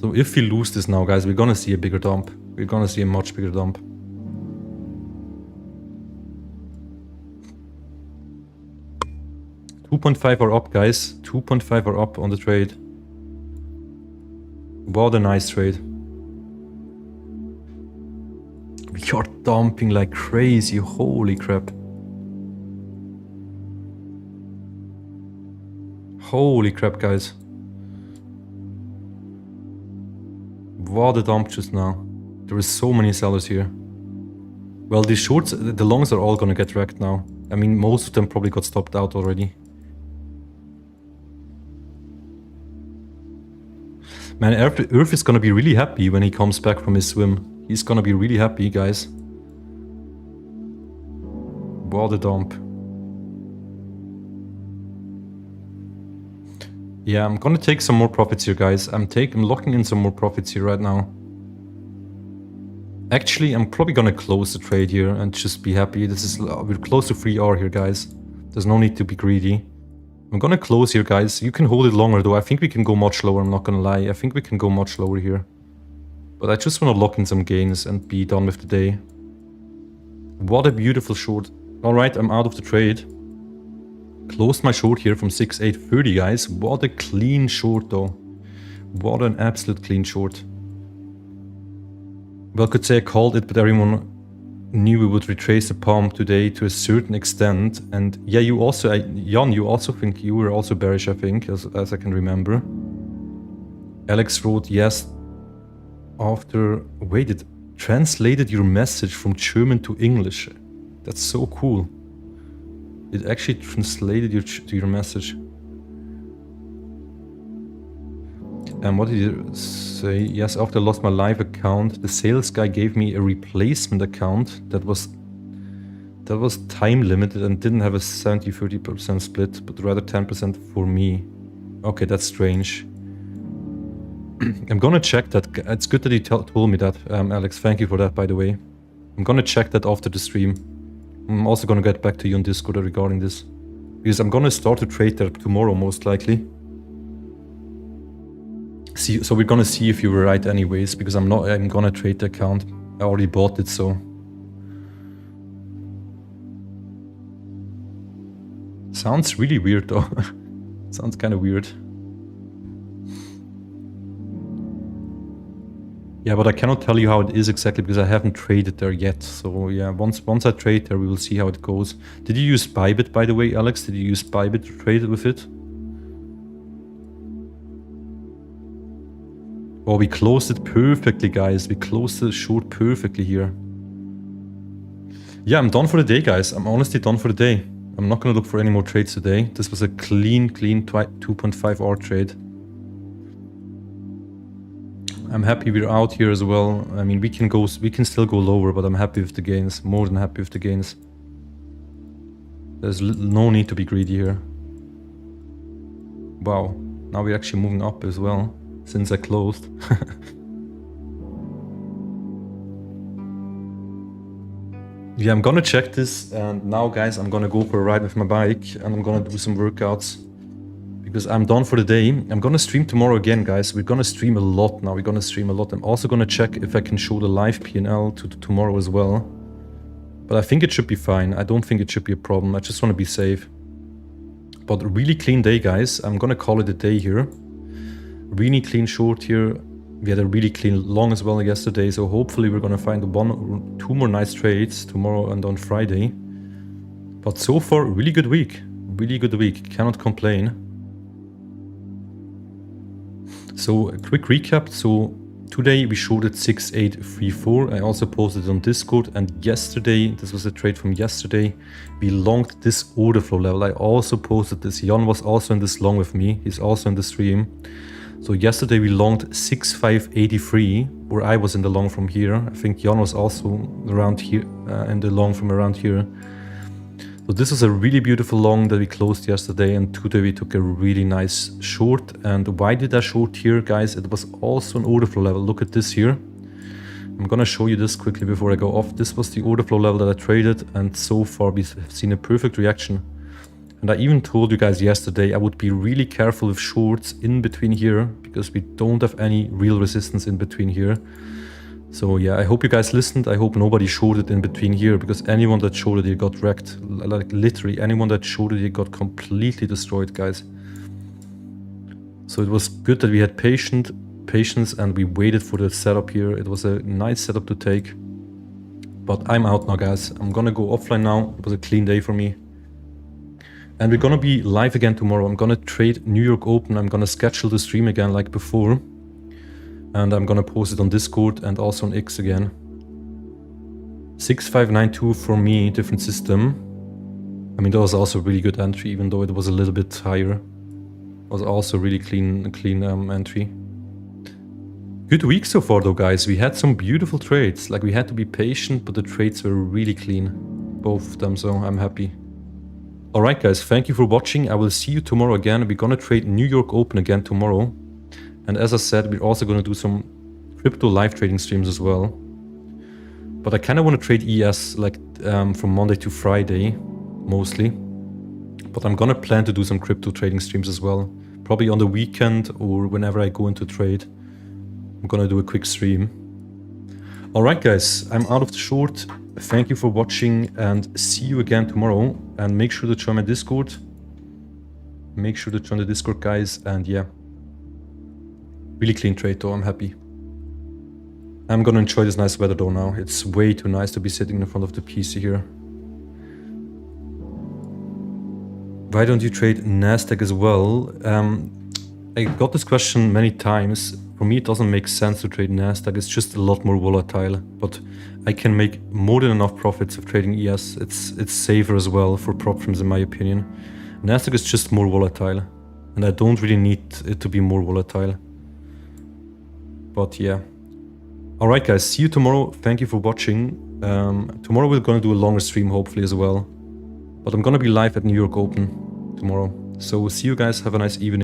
A: So if we lose this now, guys, we're gonna see a bigger dump. We're gonna see a much bigger dump. $2.5 are up, guys. 2.5 are up on the trade. What a nice trade. We are dumping like crazy, holy crap. Holy crap, guys. What a dump just now. There is so many sellers here. Well, these shorts, the longs are all gonna get wrecked now. I mean, most of them probably got stopped out already. Man, Earth is gonna be really happy when he comes back from his swim. He's gonna be really happy, guys. What a dump. Yeah, I'm gonna take some more profits here, guys. I'm locking in some more profits here right now. Actually, I'm probably gonna close the trade here and just be happy. We're close to 3R here, guys. There's no need to be greedy. I'm gonna close here, guys. You can hold it longer, though. I think we can go much lower, I'm not gonna lie. I think we can go much lower here. But I just want to lock in some gains and be done with the day. What a beautiful short. Alright, I'm out of the trade. Closed my short here from 6,830, guys. What a clean short, though. What an absolute clean short. Well, I could say I called it, but everyone knew we would retrace the pump today to a certain extent. And yeah, you also, Jan, you also think you were also bearish, I think, as I can remember. Alex wrote, yes. After, wait, it translated your message from German to English. That's so cool. It actually translated your message. And what did you say? Yes, after I lost my live account, the sales guy gave me a replacement account that was time limited and didn't have a 70-30% split, but rather 10% for me. Okay, that's strange. I'm gonna check that. It's good that you told me that, Alex. Thank you for that, by the way. I'm gonna check that after the stream. I'm also gonna get back to you on Discord regarding this. Because I'm gonna start to trade there tomorrow, most likely. So we're gonna see if you were right anyways, because I'm gonna trade the account. I already bought it, so. Sounds really weird though. Sounds kind of weird. Yeah, but I cannot tell you how it is exactly because I haven't traded there yet. So yeah, once I trade there, we will see how it goes. Did you use Bybit, by the way, Alex? Did you use Bybit to trade with it? Oh, we closed it perfectly, guys. We closed the short perfectly here. Yeah, I'm done for the day, guys. I'm honestly done for the day. I'm not gonna look for any more trades today. This was a clean 2.5 hour trade. I'm happy we're out here as well. I mean, we can still go lower, but I'm happy with the gains. More than happy with the gains. There's no need to be greedy here. Wow, now we're actually moving up as well, since I closed. Yeah, I'm gonna check this, and now, guys, I'm gonna go for a ride with my bike, and I'm gonna do some workouts. because I'm done for the day. I'm gonna stream tomorrow again, guys. We're gonna stream a lot now. We're gonna stream a lot. I'm also gonna check if I can show the live P&L to tomorrow as well. But I think it should be fine. I don't think it should be a problem. I just want to be safe. But a really clean day, guys. I'm gonna call it a day here. Really clean short here. We had a really clean long as well yesterday. So hopefully we're gonna find 1 or 2 more nice trades tomorrow and on Friday. But so far, really good week. Really good week. Cannot complain. So a quick recap. So today we showed it 6834. I also posted it on Discord, and yesterday, this was a trade from yesterday, we longed this order flow level. I also posted this. Jan was also in this long with me. He's also in the stream. So yesterday we longed 6583, where I was in the long from here. I think Jan was also around here, in the long from around here. So this was a really beautiful long that we closed yesterday, and today we took a really nice short. And why did I short here, guys? It was also an order flow level. Look at this here. I'm gonna show you this quickly before I go off. This was the order flow level that I traded, and so far we've seen a perfect reaction. And I even told you guys yesterday I would be really careful with shorts in between here, because we don't have any real resistance in between here. So yeah, I hope you guys listened. I hope nobody shorted in between here, because anyone that shorted it got wrecked. Like literally anyone that shorted it got completely destroyed, guys. So it was good that we had patience and we waited for the setup here. It was a nice setup to take. But I'm out now, guys. I'm gonna go offline now. It was a clean day for me. And we're gonna be live again tomorrow. I'm gonna trade New York Open. I'm gonna schedule the stream again like before. And I'm gonna post it on Discord and also on X again. 6592 for me, different system. I mean, that was also a really good entry, even though it was a little bit higher. It was also really clean entry. Good week so far though, guys. We had some beautiful trades. Like, we had to be patient, but the trades were really clean. Both of them, so I'm happy. Alright guys, thank you for watching. I will see you tomorrow again. We're gonna trade New York Open again tomorrow. And as I said, we're also going to do some crypto live trading streams as well. But I kind of want to trade ES like from Monday to Friday, mostly. But I'm going to plan to do some crypto trading streams as well. Probably on the weekend or whenever I go into trade. I'm going to do a quick stream. Alright guys, I'm out of the short. Thank you for watching and see you again tomorrow. And make sure to join my Discord. Make sure to join the Discord, guys. And yeah. Really clean trade though, I'm happy. I'm gonna enjoy this nice weather though now. It's way too nice to be sitting in front of the PC here. Why don't you trade Nasdaq as well? I got this question many times. For me, it doesn't make sense to trade Nasdaq. It's just a lot more volatile. But I can make more than enough profits of trading ES. It's safer as well for prop firms, in my opinion. Nasdaq is just more volatile. And I don't really need it to be more volatile. But yeah. Alright guys, see you tomorrow. Thank you for watching. Tomorrow we're gonna do a longer stream hopefully as well. But I'm gonna be live at New York Open tomorrow. So see you guys, have a nice evening.